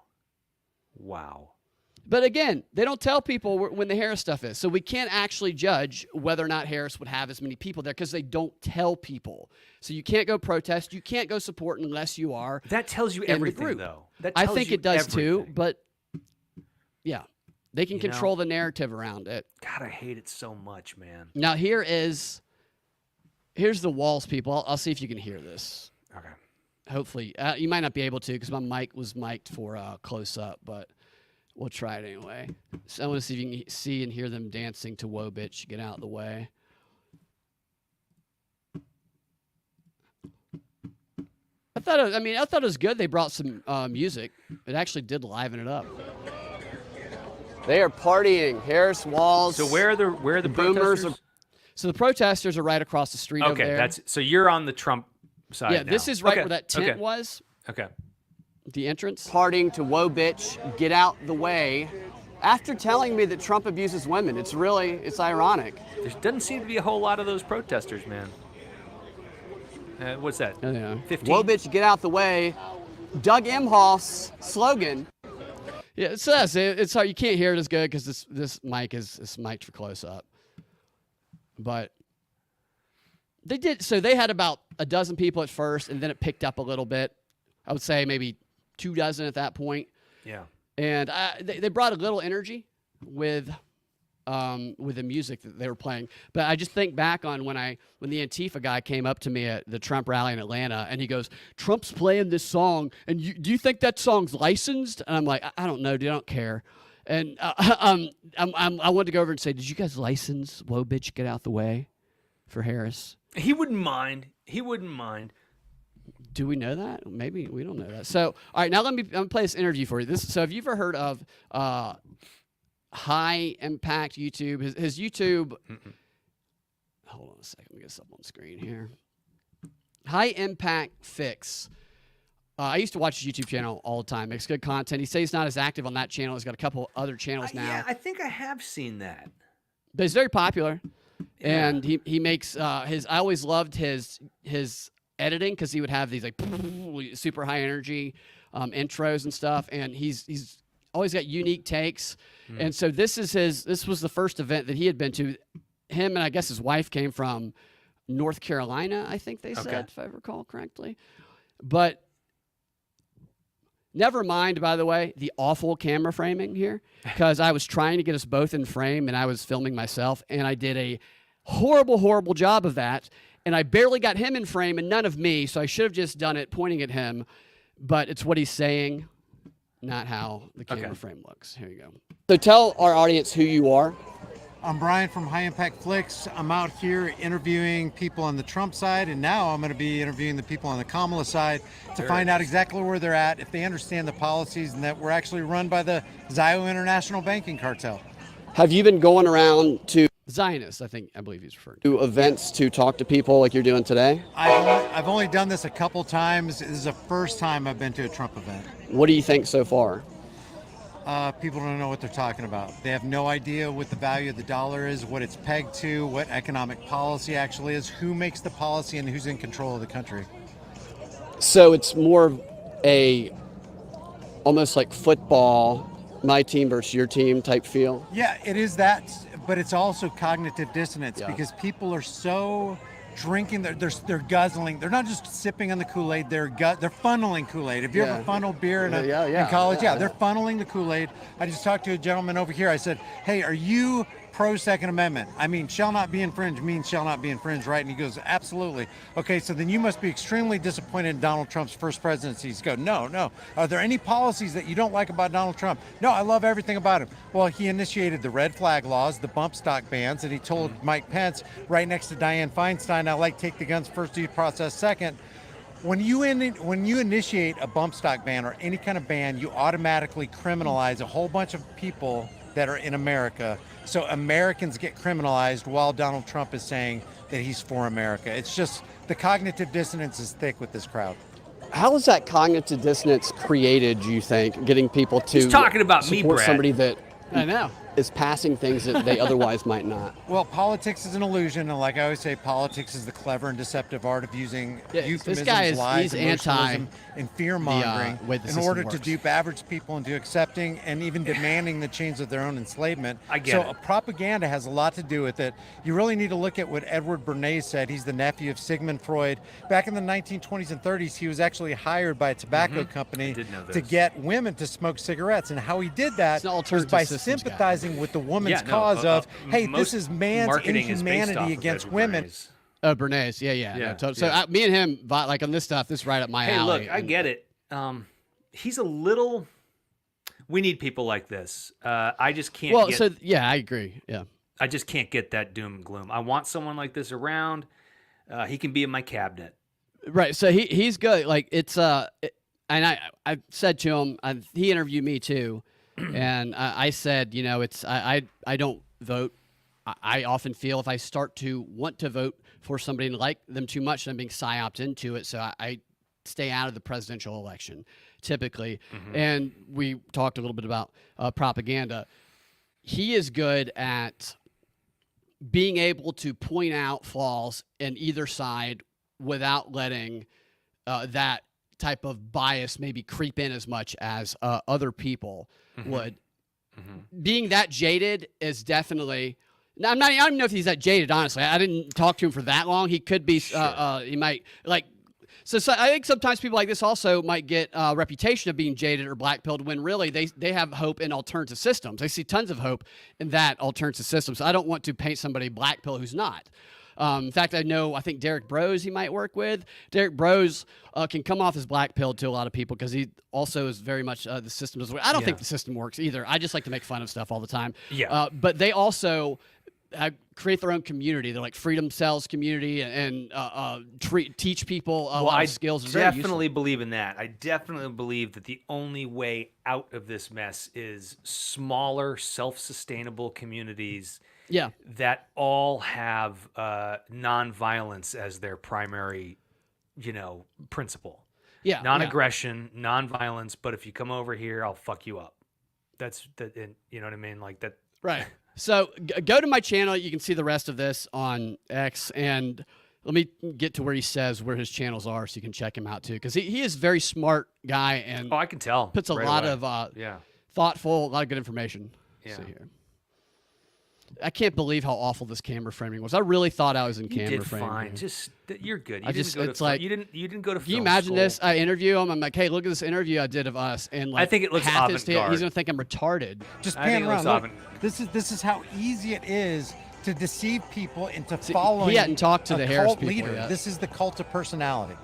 But again, they don't tell people when the Harris stuff is. So we can't actually judge whether or not Harris would have as many people there because they don't tell people. So you can't go protest. You can't go support unless you are.
That tells you everything, though.
I think it does too. But yeah, they can control the narrative around it.
God, I hate it so much, man.
Now here's the walls, people. I'll see if you can hear this.
Okay.
Hopefully. You might not be able to because my mic was mic'd for close up, but we'll try it anyway. So I want to see if you can see and hear them dancing to "Whoa, Bitch, Get Out of the Way." I thought it was good. They brought some music. It actually did liven it up. They are partying. Harris Walls.
So where are the protesters?
So the protesters are right across the street over there.
Okay, so you're on the Trump side.
Yeah,
now.
this is right where that tent was.
Okay.
The entrance. Partying to "Whoa, Bitch, Get Out the Way." After telling me that Trump abuses women, it's ironic.
There doesn't seem to be a whole lot of those protesters, man. What's that?
Oh, yeah.
15?
"Whoa, bitch, get out the way." Doug Emhoff's slogan. Yeah, it says it's hard. You can't hear it as good because this mic is mic'd for close up. But they did. So they had about a dozen people at first, and then it picked up a little bit. I would say maybe 24 at that point.
Yeah.
And they brought a little energy with the music that they were playing. But I just think back on when the Antifa guy came up to me at the Trump rally in Atlanta, and he goes, "Trump's playing this song, and do you think that song's licensed?" And I'm like, I don't know, dude, I don't care. And I wanted to go over and say, "Did you guys license 'Whoa, Bitch, Get Out the Way' for Harris?"
He wouldn't mind.
Do we know that? Maybe we don't know that. So, all right, now I'm gonna play this interview for you. So have you ever heard of High Impact YouTube? His YouTube. Hold on a second. Let me get this up on the screen here. High Impact Flix. I used to watch his YouTube channel all the time. Makes good content. He says he's not as active on that channel. He's got a couple other channels now.
Yeah, I think I have seen that.
But he's very popular.
Yeah.
And he makes his. I always loved his editing because he would have these like super high energy intros and stuff, and he's always got unique takes. And so this was the first event that he had been to. Him and I guess his wife came from North Carolina, I think they said, if I recall correctly. But never mind, by the way, the awful camera framing here, because I was trying to get us both in frame and I was filming myself, and I did a horrible job of that. And I barely got him in frame and none of me, so I should have just done it pointing at him. But it's what he's saying, not how the camera frame looks. Here you go. So tell our audience who you are.
I'm Brian from High Impact Flix. I'm out here interviewing people on the Trump side, and now I'm going to be interviewing the people on the Kamala side to find out exactly where they're at, if they understand the policies, and that we're actually run by the Zio International Banking Cartel.
Have you been going around to Zionists, I believe he's referring to. Do events to talk to people like you're doing today?
I've only done this a couple times. This is the first time I've been to a Trump event.
What do you think so far?
People don't know what they're talking about. They have no idea what the value of the dollar is, what it's pegged to, what economic policy actually is, who makes the policy, and who's in control of the country.
So it's more almost like football, my team versus your team type feel?
Yeah, it is that, but it's also cognitive dissonance because people are so drinking, they're guzzling. They're not just sipping on the Kool-Aid, they're funneling Kool-Aid. Have you ever funneled beer in college? Yeah, they're funneling the Kool-Aid. I just talked to a gentleman over here. I said, hey, are you pro Second Amendment? I mean, shall not be infringed means shall not be infringed, right? And he goes, absolutely. Okay, so then you must be extremely disappointed in Donald Trump's first presidency. He's go, no. Are there any policies that you don't like about Donald Trump? No, I love everything about him. Well, he initiated the red flag laws, the bump stock bans, and he told Mike Pence right next to Dianne Feinstein, I like take the guns first, due process second. When you initiate a bump stock ban or any kind of ban, you automatically criminalize a whole bunch of people that are in America. So Americans get criminalized while Donald Trump is saying that he's for America. It's just the cognitive dissonance is thick with this crowd.
How is that cognitive dissonance created, do you think, getting people to
He's talking about me,
support
Brett.
somebody that
I know.
is passing things that they otherwise might not?
Well, politics is an illusion, and like I always say, politics is the clever and deceptive art of using euphemisms,
this guy is
lies,
anti
emotionalism, and fear-mongering
way the
in
system
order to
works.
dupe average people into accepting and even demanding the change of their own enslavement.
I get
so
it.
propaganda has a lot to do with it. You really need to look at what Edward Bernays said. He's the nephew of Sigmund Freud. Back in the 1920s and 30s, he was actually hired by a tobacco company
did know
to
this.
get women to smoke cigarettes. And how he did that
It's an
was
alternative
by
systems guy.
sympathizing with the woman's
Yeah, no,
cause of, hey,
most
this is man's
marketing is based off
inhumanity
of
against
Edward
women.
Bernays.
Oh, Bernays, yeah.
Yeah,
No, totally. So
yeah.
me and him, like on this stuff, this is right up my
Hey,
alley.
look, I get it. He's a little. We need people like this. I just can't.
Well,
get,
so yeah, I agree. Yeah.
I just can't get that doom and gloom. I want someone like this around. He can be in my cabinet.
Right. So he's good. Like it's and I said to him, he interviewed me too, and I said, you know, it's I don't vote. I often feel if I start to want to vote for somebody and like them too much, I'm being psyoped into it. So I stay out of the presidential election typically. And we talked a little bit about propaganda. He is good at being able to point out flaws in either side without letting that type of bias maybe creep in as much as other people would. Being that jaded is definitely. Now, I don't even know if he's that jaded, honestly. I didn't talk to him for that long. He could be, he might, like, so I think sometimes people like this also might get a reputation of being jaded or blackpilled when really they have hope in alternative systems. They see tons of hope in that alternative system. So I don't want to paint somebody blackpill who's not. In fact, I think Derek Brose he might work with. Derek Brose can come off as blackpilled to a lot of people because he also is very much the system as well. I don't think the system works either. I just like to make fun of stuff all the time.
Yeah.
But they also create their own community. They're like Freedom Cells community and teach people a lot of skills. It's very useful.
Definitely believe in that. I definitely believe that the only way out of this mess is smaller, self-sustainable communities that all have nonviolence as their primary, principle.
Yeah.
Non-aggression, non-violence, but if you come over here, I'll fuck you up. That's you know what I mean? Like that.
Right. So go to my channel. You can see the rest of this on X. And let me get to where he says where his channels are so you can check him out too. Because he is a very smart guy and
I can tell.
Puts a lot of thoughtful, a lot of good information.
Yeah.
See here. I can't believe how awful this camera framing was. I really thought I was in camera framing.
Fine. Just you're good. You didn't go to.
Can you imagine this? I interview him. I'm like, hey, look at this interview I did of us, and like
I think it looks
half his
avant-garde.
he's gonna think I'm retarded.
Just
I
pan
think it
around.
looks
Look, this is how easy it is to deceive people into following.
He hadn't talked to
a
the Harris
cult
people
leader.
yet.
This is the cult of personality.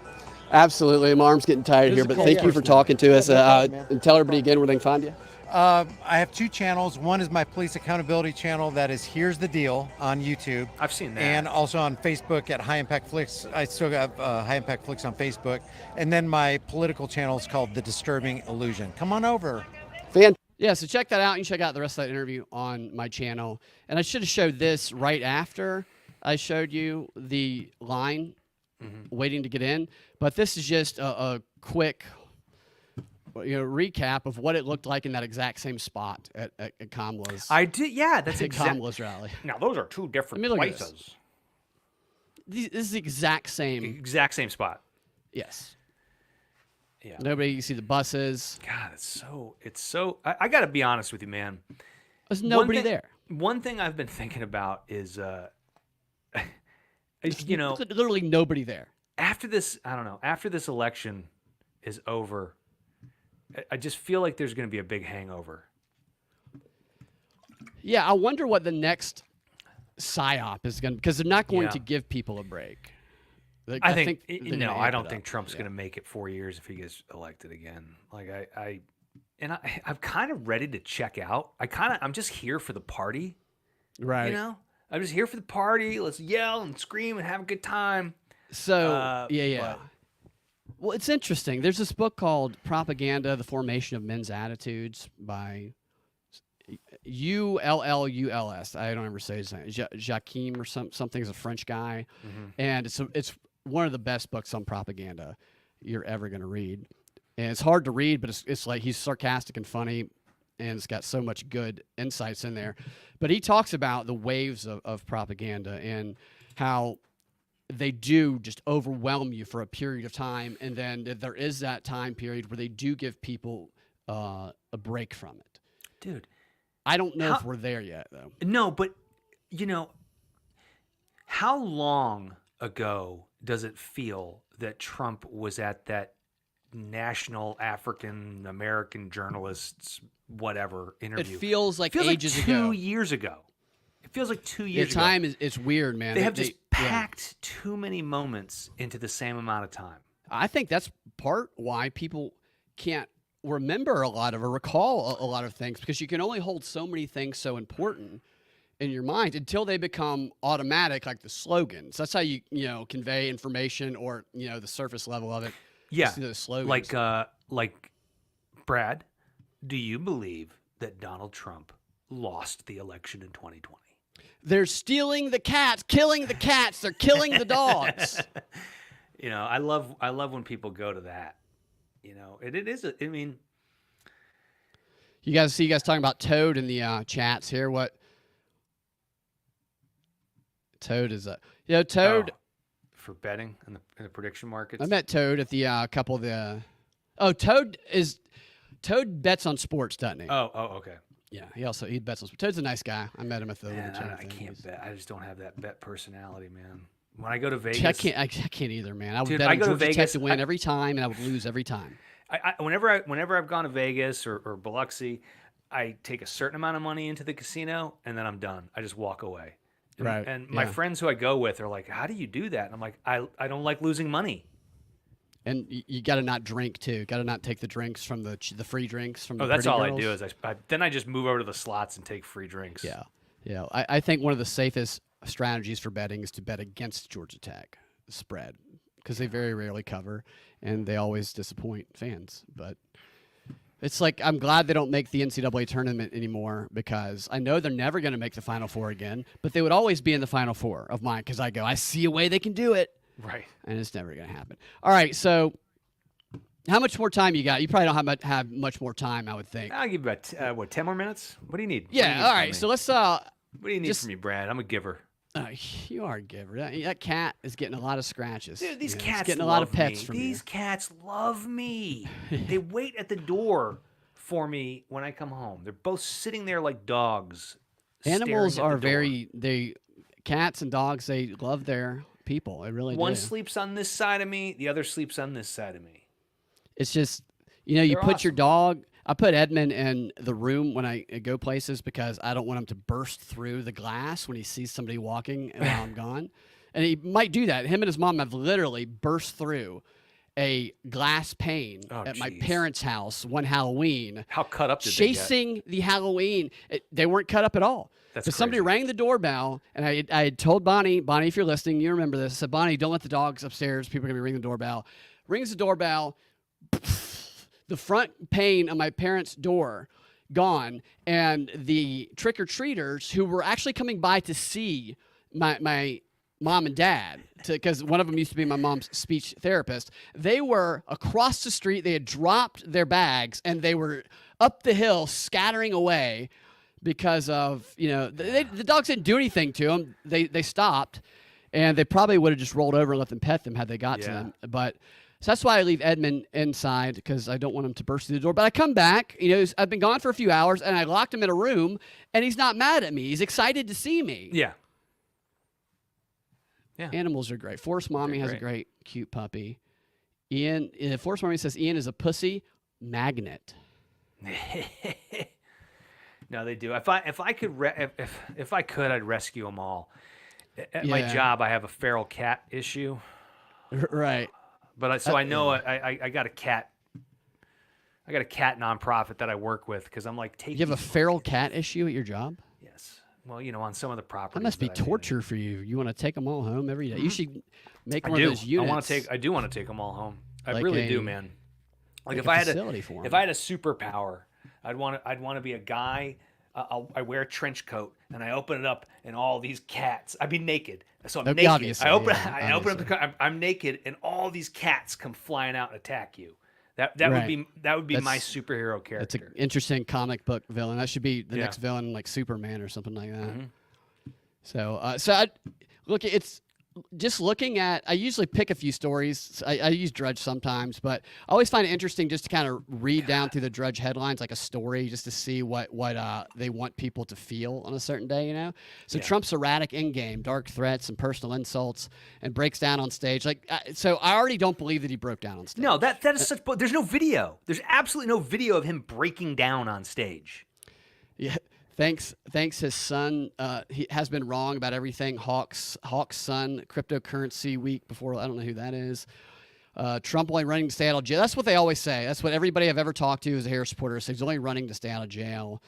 Absolutely. My arm's getting tired here, but thank you for talking to us. And tell everybody again where they can find you.
I have two channels. One is my police accountability channel. That is Here's the Deal on YouTube.
I've seen that.
And also on Facebook at High Impact Flix. I still have High Impact Flix on Facebook. And then my political channel is called The Disturbing Illusion. Come on over.
Fantastic. Yeah, so check that out. You can check out the rest of that interview on my channel. And I should have showed this right after I showed you the line waiting to get in. But this is just a quick recap of what it looked like in that exact same spot at Kamala's.
I did, yeah. That's exactly
Kamala's rally.
Now those are two different
look at
places.
This is the exact same.
Exact same spot.
Yes.
Yeah.
Nobody. You see the buses.
God, it's so. I got to be honest with you, man.
There's nobody there.
One thing I've been thinking about is,
There's literally nobody there.
after this, I don't know. After this election is over, I just feel like there's going to be a big hangover.
Yeah, I wonder what the next psyop is going to, because they're not going
Yeah.
to give people a break. Like,
I think
they're gonna
no,
amp
I
it
don't
up.
think Trump's going to make it 4 years if he gets elected again. Like I'm kind of ready to check out. I'm just here for the party.
Right.
You know, I'm just here for the party. Let's yell and scream and have a good time.
So yeah.
but-
Well, it's interesting. There's this book called Propaganda: The Formation of Men's Attitudes by Ulluls. I don't ever say his name. Jacquim or something. He's a French guy, and it's one of the best books on propaganda you're ever going to read. And it's hard to read, but it's like he's sarcastic and funny, and it's got so much good insights in there. But he talks about the waves of propaganda and how they do just overwhelm you for a period of time, and then there is that time period where they do give people a break from it.
Dude.
I don't know if we're there yet, though.
No, but how long ago does it feel that Trump was at that National African American Journalists whatever
It
interview?
feels like ages
like
ago.
2 years ago. It feels like 2
The
years ago.
time it's weird, man.
They have just
yeah.
packed too many moments into the same amount of time.
I think that's part why people can't remember a lot of or recall a lot of things, because you can only hold so many things so important in your mind until they become automatic, like the slogans. That's how you convey information, or the surface level of it.
Yeah,
Just the slogans.
like Brad, do you believe that Donald Trump lost the election in 2020?
They're stealing the cats, killing the cats. They're killing the dogs.
I love when people go to that. It is. I mean,
You guys talking about Toad in the chats here. What Toad is Toad.
for betting in the prediction markets.
I met Toad at the couple of the. Oh, Toad bets on sports, doesn't he?
Oh, okay.
Yeah, he bets on sports. Toad's a nice guy. I met him at the.
Man,
little
I
thing.
can't bet. I just don't have that bet personality, man. When I go to Vegas,
I can't either, man. I would
Dude,
bet
I
on
go to
Georgia Tech
Vegas,
to win every time, and I would lose every time.
whenever I've gone to Vegas or Biloxi, I take a certain amount of money into the casino and then I'm done. I just walk away.
Right.
And my friends who I go with are like, "How do you do that?" And I'm like, "I don't like losing money."
And you got to not drink too. Got to not take the drinks from the free drinks from.
Oh,
the
that's
pretty
all
girls.
I do is then I just move over to the slots and take free drinks.
Yeah. I think one of the safest strategies for betting is to bet against Georgia Tech spread, because they very rarely cover and they always disappoint fans. But it's like, I'm glad they don't make the NCAA tournament anymore, because I know they're never going to make the Final Four again, but they would always be in the Final Four of mine, because I see a way they can do it.
Right.
And it's never going to happen. All right, so how much more time you got? You probably don't have much more time, I would think.
I'll give you about 10 more minutes. What do you need?
Yeah, all right. So let's
what do you need from me, Brad? I'm a giver.
you are a giver. That cat is getting a lot of scratches.
Dude, these
It's
cats
getting a
love
lot of pets
me.
from
These
you.
cats love me. They wait at the door for me when I come home. They're both sitting there like dogs.
Animals
staring
are
at the door.
cats and dogs, they love their people. They really
One
do.
sleeps on this side of me, the other sleeps on this side of me.
It's just, you
They're
put your
awesome.
dog. I put Edmund in the room when I go places, because I don't want him to burst through the glass when he sees somebody walking while I'm gone. And he might do that. Him and his mom have literally burst through a glass pane at my
jeez.
parents' house one Halloween.
How cut up did they get?
Chasing the Halloween. They weren't cut up at all.
That's
But somebody
crazy.
rang the doorbell, and I had told Bonnie, if you're listening, you remember this. I said, Bonnie, don't let the dogs upstairs. People are going to be ringing the doorbell. Rings the doorbell. The front pane of my parents' door gone, and the trick-or-treaters who were actually coming by to see my mom and dad, because one of them used to be my mom's speech therapist, they were across the street. They had dropped their bags, and they were up the hill scattering away because of, the dogs didn't do anything to them. They stopped, and they probably would have just rolled over and let them pet them had they got to them. But so that's why I leave Edmund inside, because I don't want him to burst through the door. But I come back, I've been gone for a few hours, and I locked him in a room, and he's not mad at me. He's excited to see me.
Yeah. Yeah.
Animals are great. Forest Mommy has a great, cute puppy. Forest Mommy says Ian is a pussy magnet.
No, they do. If I could, I'd rescue them all. At my job, I have a feral cat issue.
Right.
But I know I got a cat. I got a cat nonprofit that I work with because I'm like taking.
You have a feral cat issue at your job?
Yes. Well, on some of the properties.
That must be torture for you. You want to take them all home every day. You should make one of those units.
I do want to take them all home. I
Like
really do, man. Like if I had a superpower, I'd want to be a guy. I wear a trench coat and I open it up and all these cats. I'd be naked, so I'm naked.
Obviously,
I open up the. I'm naked and all these cats come flying out and attack you. That would be my superhero character.
That's an interesting comic book villain. That should be the next villain, like Superman or something like that.
Mm-hmm.
So it's just looking at. I usually pick a few stories. I use Drudge sometimes, but I always find it interesting just to kind of read down through the Drudge headlines like a story, just to see what they want people to feel on a certain day. So Trump's erratic in game, dark threats and personal insults, and breaks down on stage. So I already don't believe that he broke down on stage.
No, that is such. There's no video. There's absolutely no video of him breaking down on stage.
Yeah. Thanks. His son he has been wrong about everything. Hawk's son, cryptocurrency week before. I don't know who that is. Trump only running to stay out of jail. That's what they always say. That's what everybody I've ever talked to as a Harris supporter says. He's only running to stay out of jail.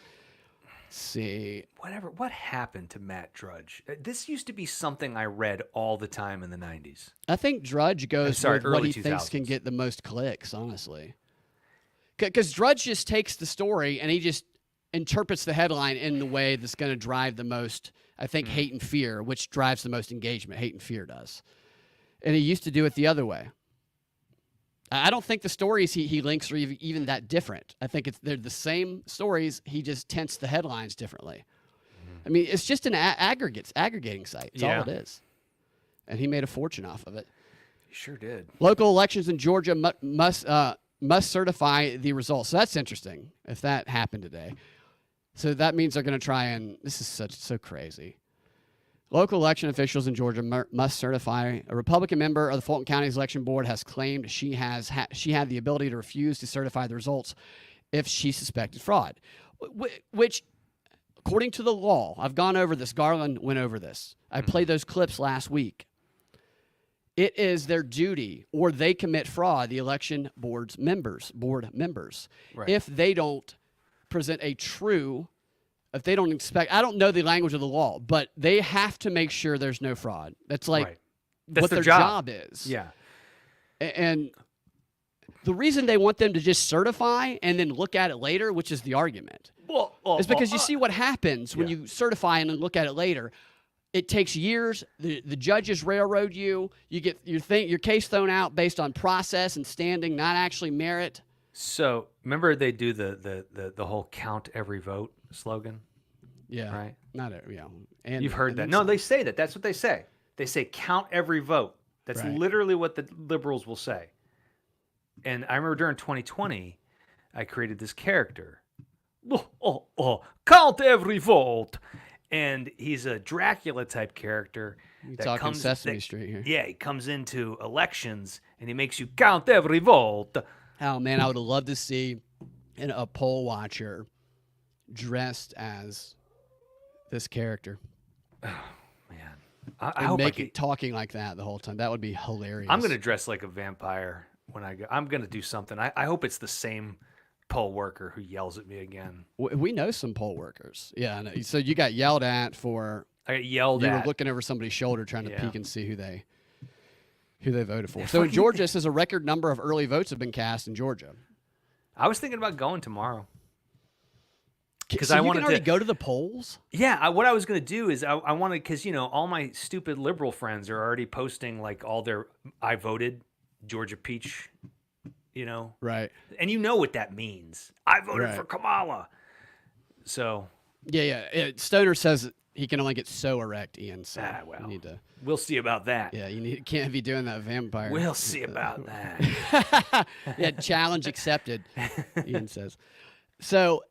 Let's see.
What happened to Matt Drudge? This used to be something I read all the time in the 90s.
I think Drudge goes with what he
2000s.
thinks can get the most clicks, honestly. Because Drudge just takes the story and he just interprets the headline in the way that's going to drive the most, I think, hate and fear, which drives the most engagement. Hate and fear does. And he used to do it the other way. I don't think the stories he links are even that different. I think they're the same stories. He just tints the headlines differently. I mean, it's just an aggregating site. That's all it is. And he made a fortune off of it.
He sure did.
Local elections in Georgia must certify the results. So that's interesting if that happened today. So that means they're going to try and this is so crazy. Local election officials in Georgia must certify. A Republican member of the Fulton County's election board has claimed she had the ability to refuse to certify the results if she suspected fraud, which, according to the law, I've gone over this. Garland went over this. I played those clips last week. It is their duty, or they commit fraud, the election board members, right, if they don't present if they don't expect, I don't know the language of the law, but they have to make sure there's no fraud. That's like
That's
what their job is.
Yeah.
And the reason they want them to just certify and then look at it later, which is the argument, is because you see what happens when you certify and then look at it later. It takes years. The judges railroad you. You get your case thrown out based on process and standing, not actually merit.
So remember they do the whole count every vote slogan?
Yeah.
Right?
And
you've heard that. No, they say that. That's what they say. They say count every vote. That's literally what the liberals will say. And I remember during 2020, I created this character. Count every vote. And he's a Dracula type character.
You're talking Sesame Street here.
Yeah, he comes into elections and he makes you count every vote.
Oh, man, I would have loved to see a poll watcher dressed as this character.
Oh, man. I hope
talking like that the whole time. That would be hilarious.
I'm going to dress like a vampire when I go. I'm going to do something. I hope it's the same poll worker who yells at me again.
We know some poll workers. Yeah. So you got yelled at for.
I got yelled at.
You were looking over somebody's shoulder trying to peek and see who they voted for. So in Georgia, it says a record number of early votes have been cast in Georgia.
I was thinking about going tomorrow. because
So
I
you
wanted
can already
to
go to the polls.
Yeah, what I was going to do is I wanted, because all my stupid liberal friends are already posting like all their I voted Georgia Peach,
Right.
and you know what that means. I voted
Right.
for Kamala. So
Yeah. Stoner says he can only get so erect, Ian. So
well,
you need to.
we'll see about that.
Yeah, can't be doing that vampire.
We'll see about that.
Yeah, challenge accepted, Ian says. So,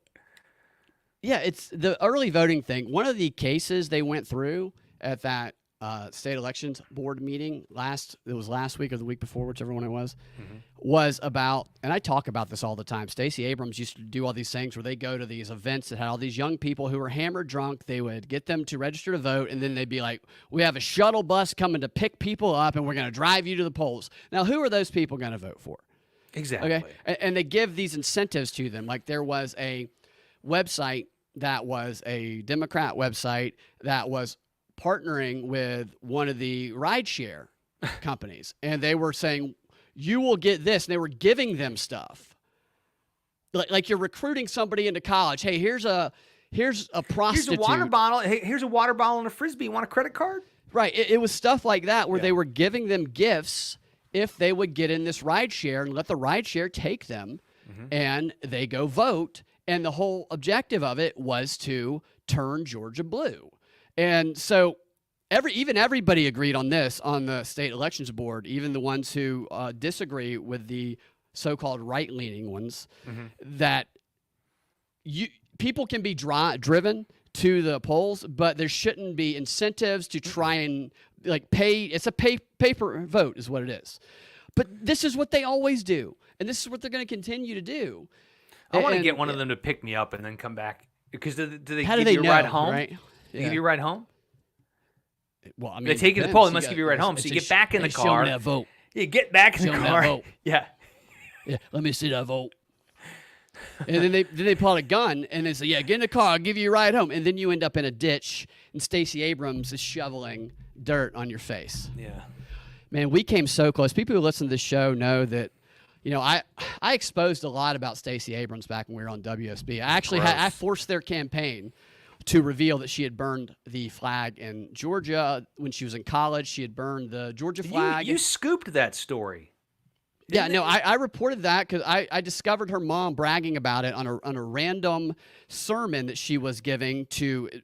yeah, it's the early voting thing. One of the cases they went through at that state elections board meeting last week or the week before, whichever one it was about, and I talk about this all the time. Stacey Abrams used to do all these things where they go to these events that had all these young people who were hammered drunk. They would get them to register to vote, and then they'd be like, we have a shuttle bus coming to pick people up, and we're going to drive you to the polls. Now, who are those people going to vote for?
Exactly.
Okay. And they give these incentives to them. Like there was a website that was a Democrat website that was partnering with one of the rideshare companies. And they were saying, you will get this. And they were giving them stuff. Like you're recruiting somebody into college. Hey, here's a prostitute.
Here's a water bottle. Hey, here's a water bottle and a Frisbee. You want a credit card?
Right. It was stuff like that where they were giving them gifts if they would get in this rideshare and let the rideshare take them and they go vote. And the whole objective of it was to turn Georgia blue. And so everybody agreed on this on the state elections board, even the ones who disagree with the so-called right-leaning ones, that people can be driven to the polls, but there shouldn't be incentives to try and pay. It's a paper vote is what it is. But this is what they always do, and this is what they're going to continue to do.
I want to get one of them to pick me up and then come back. Because do they
How
give
do they
you a
know,
ride home?
right?
They give you a ride home?
Well, I mean,
They take you to the poll. They must give you a ride home. So you get back in the
Show
car.
me that vote.
You get back in the
Show me that
car.
vote.
Yeah.
Yeah, let me see that vote. And then they pull out a gun and they say, "Yeah, get in the car. I'll give you a ride home." And then you end up in a ditch, and Stacey Abrams is shoveling dirt on your face.
Yeah.
Man, we came so close. People who listen to this show know that. I exposed a lot about Stacey Abrams back when we were on WSB. I actually I forced their campaign to reveal that she had burned the flag in Georgia when she was in college. She had burned the Georgia flag.
You scooped that story.
Yeah, no, I reported that because I discovered her mom bragging about it on a random sermon that she was giving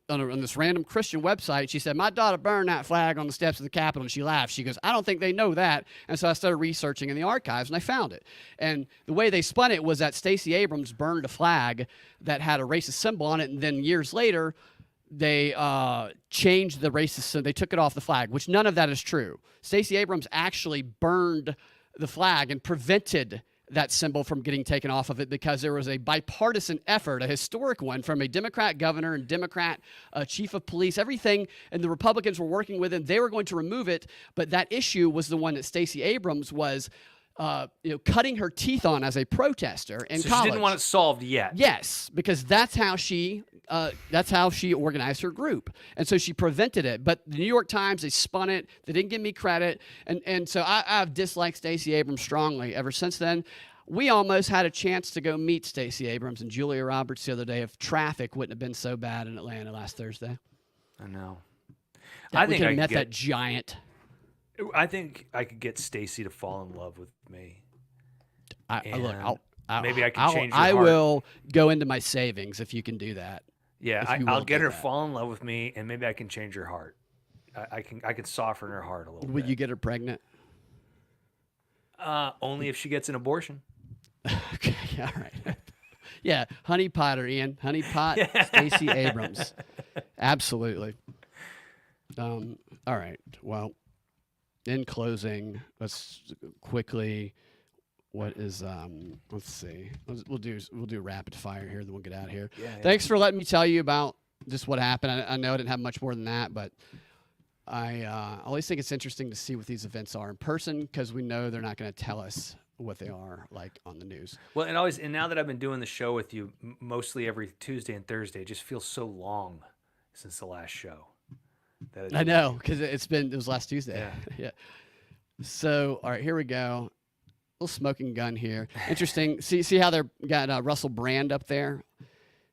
on this random Christian website. She said, "My daughter burned that flag on the steps of the Capitol," and she laughed. She goes, "I don't think they know that." And so I started researching in the archives, and I found it. And the way they spun it was that Stacey Abrams burned a flag that had a racist symbol on it, and then years later, they changed the racist symbol. They took it off the flag, which none of that is true. Stacey Abrams actually burned the flag and prevented that symbol from getting taken off of it because there was a bipartisan effort, a historic one, from a Democrat governor and Democrat chief of police, everything, and the Republicans were working with him. They were going to remove it, but that issue was the one that Stacey Abrams was cutting her teeth on as a protester in college.
She didn't want it solved yet.
Yes, because that's how she organized her group, and so she prevented it. But the New York Times, they spun it. They didn't give me credit, and so I've disliked Stacey Abrams strongly ever since then. We almost had a chance to go meet Stacey Abrams and Julia Roberts the other day if traffic wouldn't have been so bad in Atlanta last Thursday.
I know.
I think I met that giant.
I think I could get Stacey to fall in love with me. Maybe I can change her
I
heart.
will go into my savings if you can do that.
Yeah, I'll get her to fall in love with me, and maybe I can change her heart. I can soften her heart a little bit.
Would you get her pregnant?
Only if she gets an abortion.
Okay, all right. Yeah, honey pot her, Ian. Honey pot, Stacey Abrams. Absolutely. All right. Well, in closing, let's quickly. What is let's see. We'll do rapid fire here, then we'll get out of here.
Yeah.
Thanks for letting me tell you about just what happened. I know I didn't have much more than that, but I always think it's interesting to see what these events are in person because we know they're not going to tell us what they are like on the news.
Well, and now that I've been doing the show with you mostly every Tuesday and Thursday, it just feels so long since the last show.
I know because it was last Tuesday.
Yeah.
Yeah. So all right, here we go. Little smoking gun here. Interesting. See how they're got Russell Brand up there.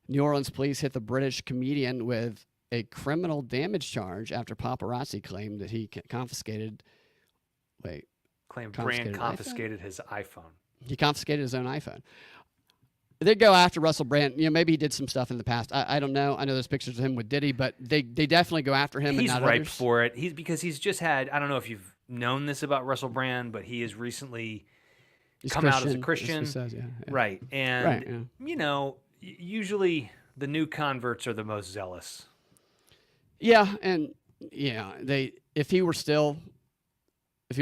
New Orleans police hit the British comedian with a criminal damage charge after paparazzi claimed that he confiscated. Wait,
Claimed
confiscated
Brand
an
confiscated his iPhone.
He confiscated his own iPhone. They go after Russell Brand. You know, maybe he did some stuff in the past. I don't know. I know there's pictures of him with Diddy, but they definitely go after him.
He's
and not
ripe
others.
for it. Because he's just had. I don't know if you've known this about Russell Brand, but he has recently come out as a Christian.
That's what he says, yeah.
Right. And
Right, yeah.
you know, usually the new converts are the most zealous.
Yeah, and if he were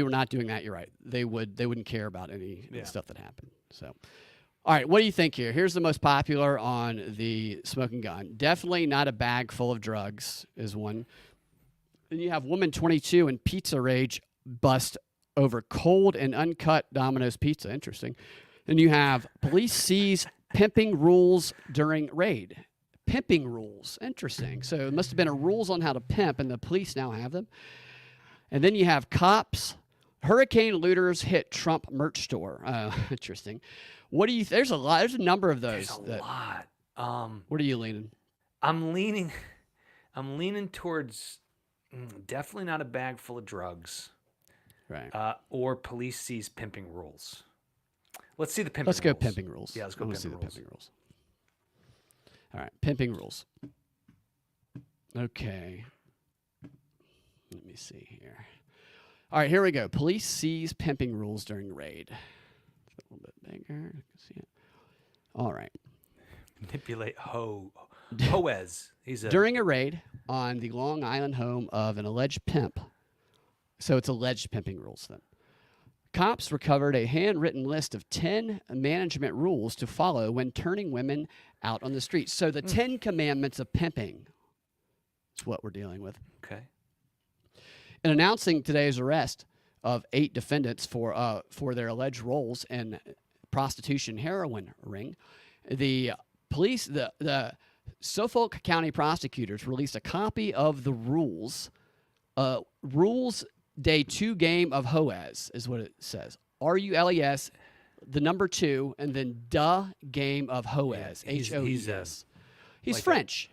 not doing that, you're right. They wouldn't care about any of the stuff that happened. So, all right, what do you think here? Here's the most popular on the smoking gun. Definitely not a bag full of drugs is one. Then you have woman 22 in pizza rage bust over cold and uncut Domino's pizza. Interesting. Then you have police seize pimping rules during raid. Pimping rules. Interesting. So it must have been a rules on how to pimp, and the police now have them. And then you have cops. Hurricane looters hit Trump merch store. Interesting. What do you? There's a lot. There's a number of those.
There's a lot.
What are you leaning?
I'm leaning towards definitely not a bag full of drugs.
Right.
Or police seize pimping rules. Let's see the pimping
Let's
rules.
go pimping rules.
Yeah, let's go
see the
pimping rules.
pimping rules. All right, pimping rules. Okay. Let me see here. All right, here we go. Police seize pimping rules during raid. It's a little bit bigger. You can see it. All right.
Manipulate Hoez.
During a raid on the Long Island home of an alleged pimp. So it's alleged pimping rules then. Cops recovered a handwritten list of 10 management rules to follow when turning women out on the street. So the 10 commandments of pimping is what we're dealing with.
Okay.
In announcing today's arrest of 8 defendants for their alleged roles in prostitution heroin ring, the police, the Suffolk County prosecutors released a copy of the rules Day 2 game of Hoez is what it says. RULES, the number 2, and then game of Hoez. Hoez. He's
like
French.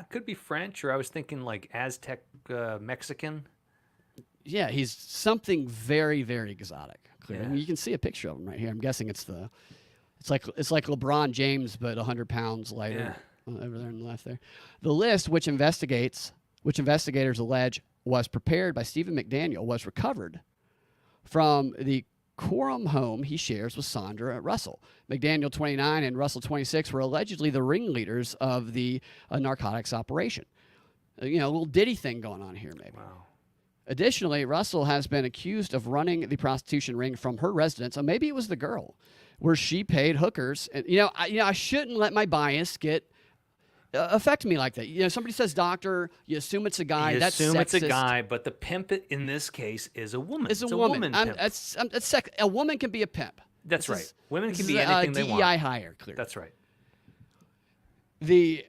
Could be French, or I was thinking like Aztec Mexican.
Yeah, he's something very, very exotic. Clearly.
Yeah.
I mean, you can see a picture of him right here. I'm guessing it's like LeBron James, but 100 pounds lighter over there on the left there. The list, which investigators allege was prepared by Stephen McDaniel, was recovered from the Coram home he shares with Sandra Russell. McDaniel, 29, and Russell, 26, were allegedly the ringleaders of the narcotics operation. A little Diddy thing going on here, maybe.
Wow.
Additionally, Russell has been accused of running the prostitution ring from her residence, or maybe it was the girl, where she paid hookers. And I shouldn't let my bias get affect me like that. Somebody says doctor, you assume it's a guy.
You
That's
assume it's a
sexist.
guy, but the pimp in this case is a woman.
It's a
woman
woman.
pimp.
A woman can be a pimp.
That's
This
right.
is-
Women
this
can
is
be
a
anything they
DEI
want.
hire, clearly.
That's right.
The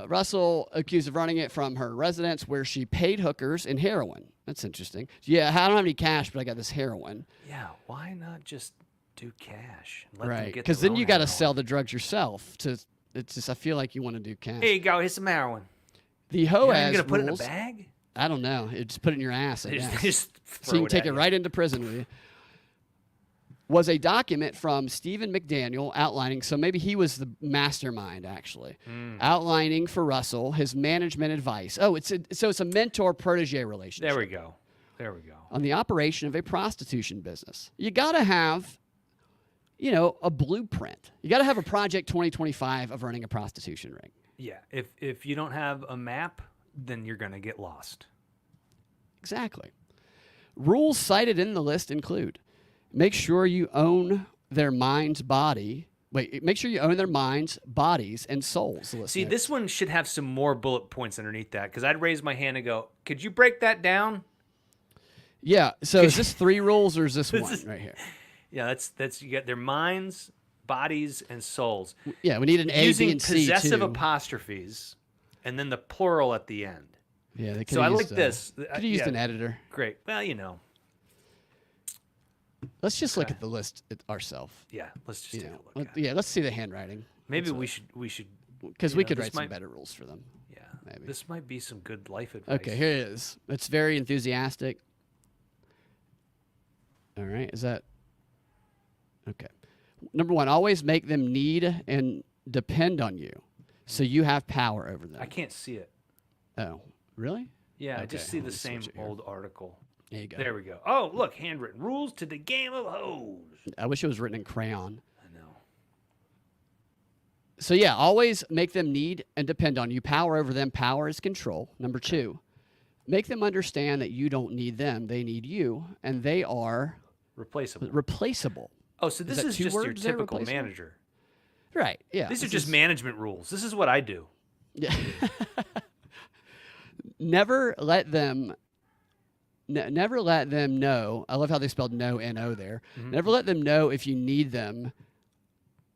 Russell accused of running it from her residence where she paid hookers in heroin. That's interesting. Yeah, I don't have any cash, but I got this heroin.
Yeah, why not just do cash? And let them
Right,
get
because
their
then
own
you got to
heroin?
sell the drugs yourself. It's just I feel like you want to do cash.
Here you go. Here's some heroin.
The
You're
Hoez
not even gonna put it in a
rules.
bag.
I don't know. Just put it in your ass. I guess.
Just
So you
throw
can take
at
it
you.
right into prison with you. Was a document from Stephen McDaniel outlining, so maybe he was the mastermind actually, outlining for Russell his management advice. Oh, it's a mentor-protege relationship.
There we go.
On the operation of a prostitution business. You got to have, a blueprint. You got to have a Project 2025 of running a prostitution ring.
Yeah. If you don't have a map, then you're gonna get lost.
Exactly. Rules cited in the list include: make sure you own their minds, bodies, and souls. the list
See,
notes.
this one should have some more bullet points underneath that, because I'd raise my hand and go, "Could you break that down?"
Yeah. So is this 3 rules or is this one right here?
Yeah, that's you got their minds, bodies, and souls.
Yeah, we need an A,
Using
B, and C
possessive
too.
apostrophes, and then the plural at the end.
Yeah, they could
So I
have
like
used,
this.
Could have used
Yeah.
an editor.
Great. Well,
Let's just look at the list ourselves.
Yeah. Let's just take a look.
Let's see the handwriting.
Maybe we should.
Because
you
we
know,
could
this
write some
might-
better rules for them.
Yeah,
Maybe.
this might be some good life advice.
Okay, here it is. It's very enthusiastic. All right, is that okay? Number 1, always make them need and depend on you, so you have power over them.
I can't see it.
Oh, really?
Yeah, I
Okay,
just see
let
the
me
same
switch it here.
old article.
There you go.
There we go. Oh, look, handwritten rules to the game of hose.
I wish it was written in crayon.
I know.
So yeah, always make them need and depend on you. Power over them. Power is control. Number 2, make them understand that you don't need them; they need you, and they are
Replaceable.
replaceable.
Oh, so this
that
is
2
just your
words there,
typical
replaceable?
manager.
Right. Yeah.
These are
this
just
is-
management rules. This is what I do.
Yeah. Never let them know. I love how they spelled no N-O there. Never let them know if you need them.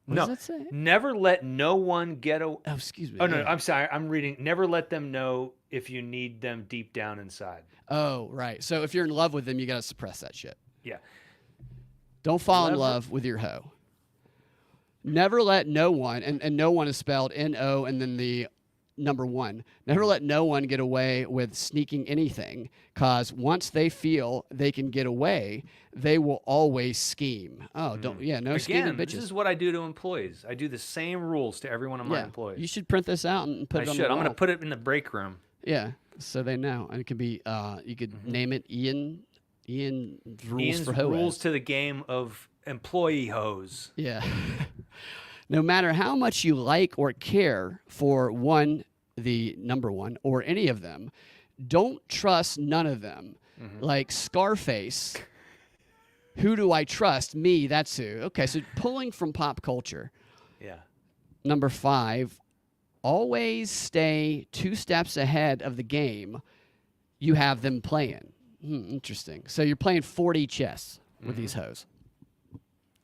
What
No,
does that say?
never let no one get a.
Oh, excuse me.
Oh no,
Yeah.
I'm sorry. I'm reading. Never let them know if you need them deep down inside.
Oh, right. So if you're in love with them, you got to suppress that shit.
Yeah.
Don't fall in
Never-
love with your hoe. Never let no one, and no one is spelled N-O and then the number 1. Never let no one get away with sneaking anything, because once they feel they can get away, they will always scheme. Oh, no scheming
Again,
bitches.
this is what I do to employees. I do the same rules to every one of my employees.
You should print this out and put
I
it on
should.
the
I'm going to
wall.
put it in the break room.
Yeah, so they know. And it could be, you could name it Ian's rules
Ian's
for hoe
rules
ads.
to the game of employee hose.
Yeah. No matter how much you like or care for the number 1, or any of them, don't trust none of them. Like Scarface. Who do I trust? Me, that's who. Okay, so pulling from pop culture.
Yeah.
Number 5, always stay 2 steps ahead of the game you have them playing. Interesting. So you're playing 4D chess with these hoes.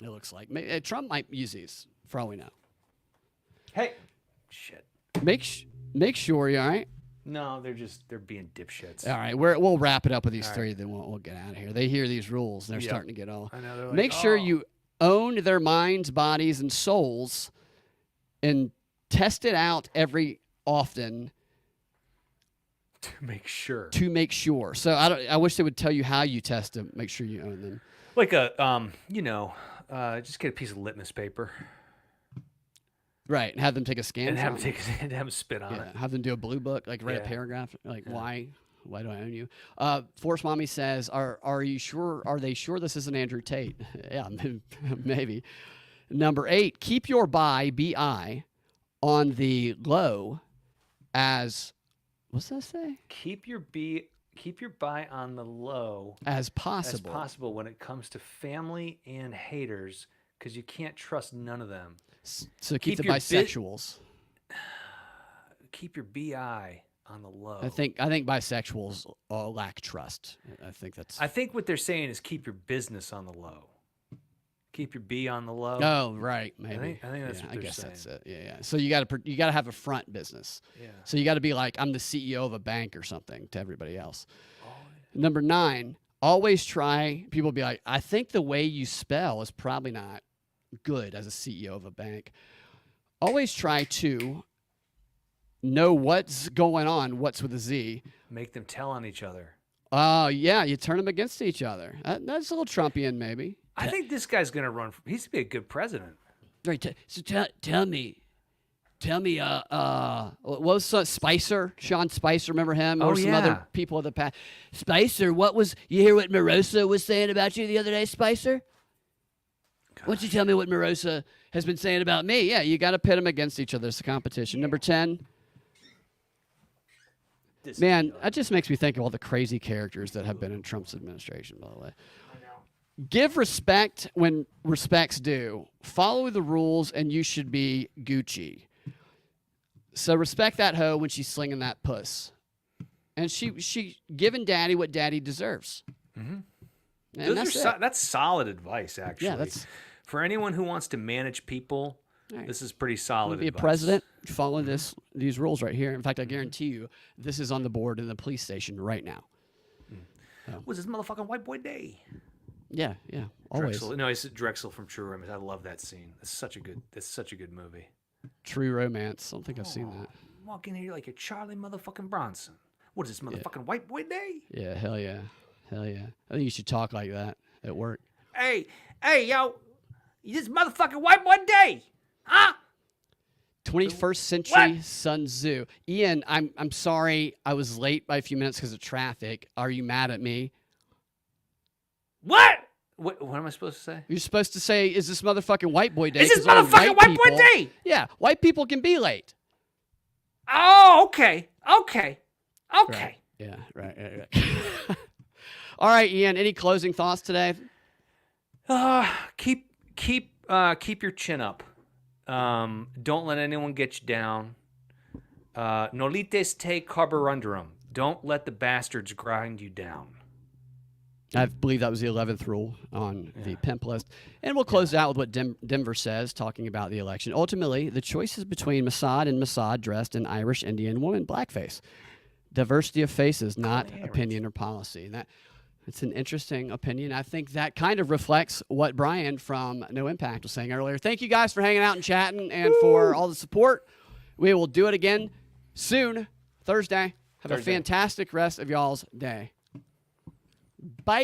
It looks like. Trump might use these, for all we know.
Hey. Shit.
Make sure you're all right.
No, they're being dipshits.
All right, we'll wrap it up with these
All
3, then we'll get out of here. They hear these rules, and they're
Yep.
starting to get all.
I know. They're like,
Make sure
"Oh."
you own their minds, bodies, and souls, and test it out every often
To make sure.
to make sure. So I wish they would tell you how you test to make sure you own them.
Like a just get a piece of litmus paper
Right, and have them take a scan.
and have
from
them
it.
take and have them spit on it.
Have them do a blue book, like write a
Yeah.
paragraph, like
Yeah.
why do I own you? Force Mommy says, are you sure? Are they sure this isn't Andrew Tate? Yeah, maybe. Number 8, keep your bi on the low as what's that say?
Keep your buy on the low
As
as
possible.
possible when it comes to family and haters, because you can't trust none of them.
So keep
keep
the
your
bisexuals.
Keep your bi on the low.
I think bisexuals lack trust. I think that's.
I think what they're saying is keep your business on the low. Keep your B on the low.
Oh right, maybe.
I think that's
yeah,
what
I
they're
guess
saying.
that's it. Yeah. So you got to have a front business.
Yeah.
So you got to be like, I'm the CEO of a bank or something to everybody else.
Oh,
Number 9, always try. People be like, I think the way you spell is probably not good as a CEO of a bank. Always try to know what's going on. What's with a Z?
make them tell on each other.
Oh yeah, you turn them against each other. That's a little Trumpian, maybe.
I think this guy's gonna run. He's to be a good president.
Right. So tell me. What was Spicer? Sean Spicer, remember him? Or
Oh,
some
yeah.
other people of the past. Spicer, you hear what Marosa was saying about you the other day, Spicer? Why don't you tell me what Marosa has been saying about me? Yeah, you got to pit them against each other. It's a competition. Number 10. Man, that just makes me think of all the crazy characters that have been in Trump's administration, by the way. Give respect when respect's due. Follow the rules, and you should be Gucci. So respect that hoe when she's slinging that puss. And she giving daddy what daddy deserves. Mm-hmm. And
That's solid advice, actually.
Yeah, that's
for anyone who wants to manage people.
Right.
This is pretty solid.
be a
advice.
president. Follow these rules right here. In fact, I guarantee you, this is on the board in the police station right now.
Was this motherfucking white boy day?
Yeah, always.
Drexel. No, it's Drexel from True Romance. I love that scene. It's such a good movie.
True Romance. I don't think I've seen that.
Walk in here like a Charlie motherfucking Bronson. What is this, motherfucking white boy day?
Yeah, hell yeah. Hell yeah. I think you should talk like that at work.
Hey, yo, this motherfucking white boy day, huh?
21st century
What?
Sun Tzu. Ian, I'm sorry I was late by a few minutes because of traffic. Are you mad at me?
What? What am I supposed to say?
You're supposed to say, is this motherfucking white boy day?
Is this
'Cause only
motherfucking white boy
people-
day?
Yeah, white people can be late.
Oh, okay.
Right. Yeah, right. All right, Ian, any closing thoughts today?
Keep your chin up. Don't let anyone get you down. Nolites te carborundum. Don't let the bastards grind you down.
I believe that was the 11th rule on the pimp list. And we'll close out with what Denver says, talking about the election. Ultimately, the choice is between Mossad and Mossad dressed in Irish Indian woman blackface. Diversity of faces, not opinion or policy. And it's an interesting opinion. I think that kind of reflects what Brian from No Impact was saying earlier. Thank you guys for hanging out and chatting and for all the support. We will do it again soon, Thursday. Have a fantastic rest of y'all's day. Bye.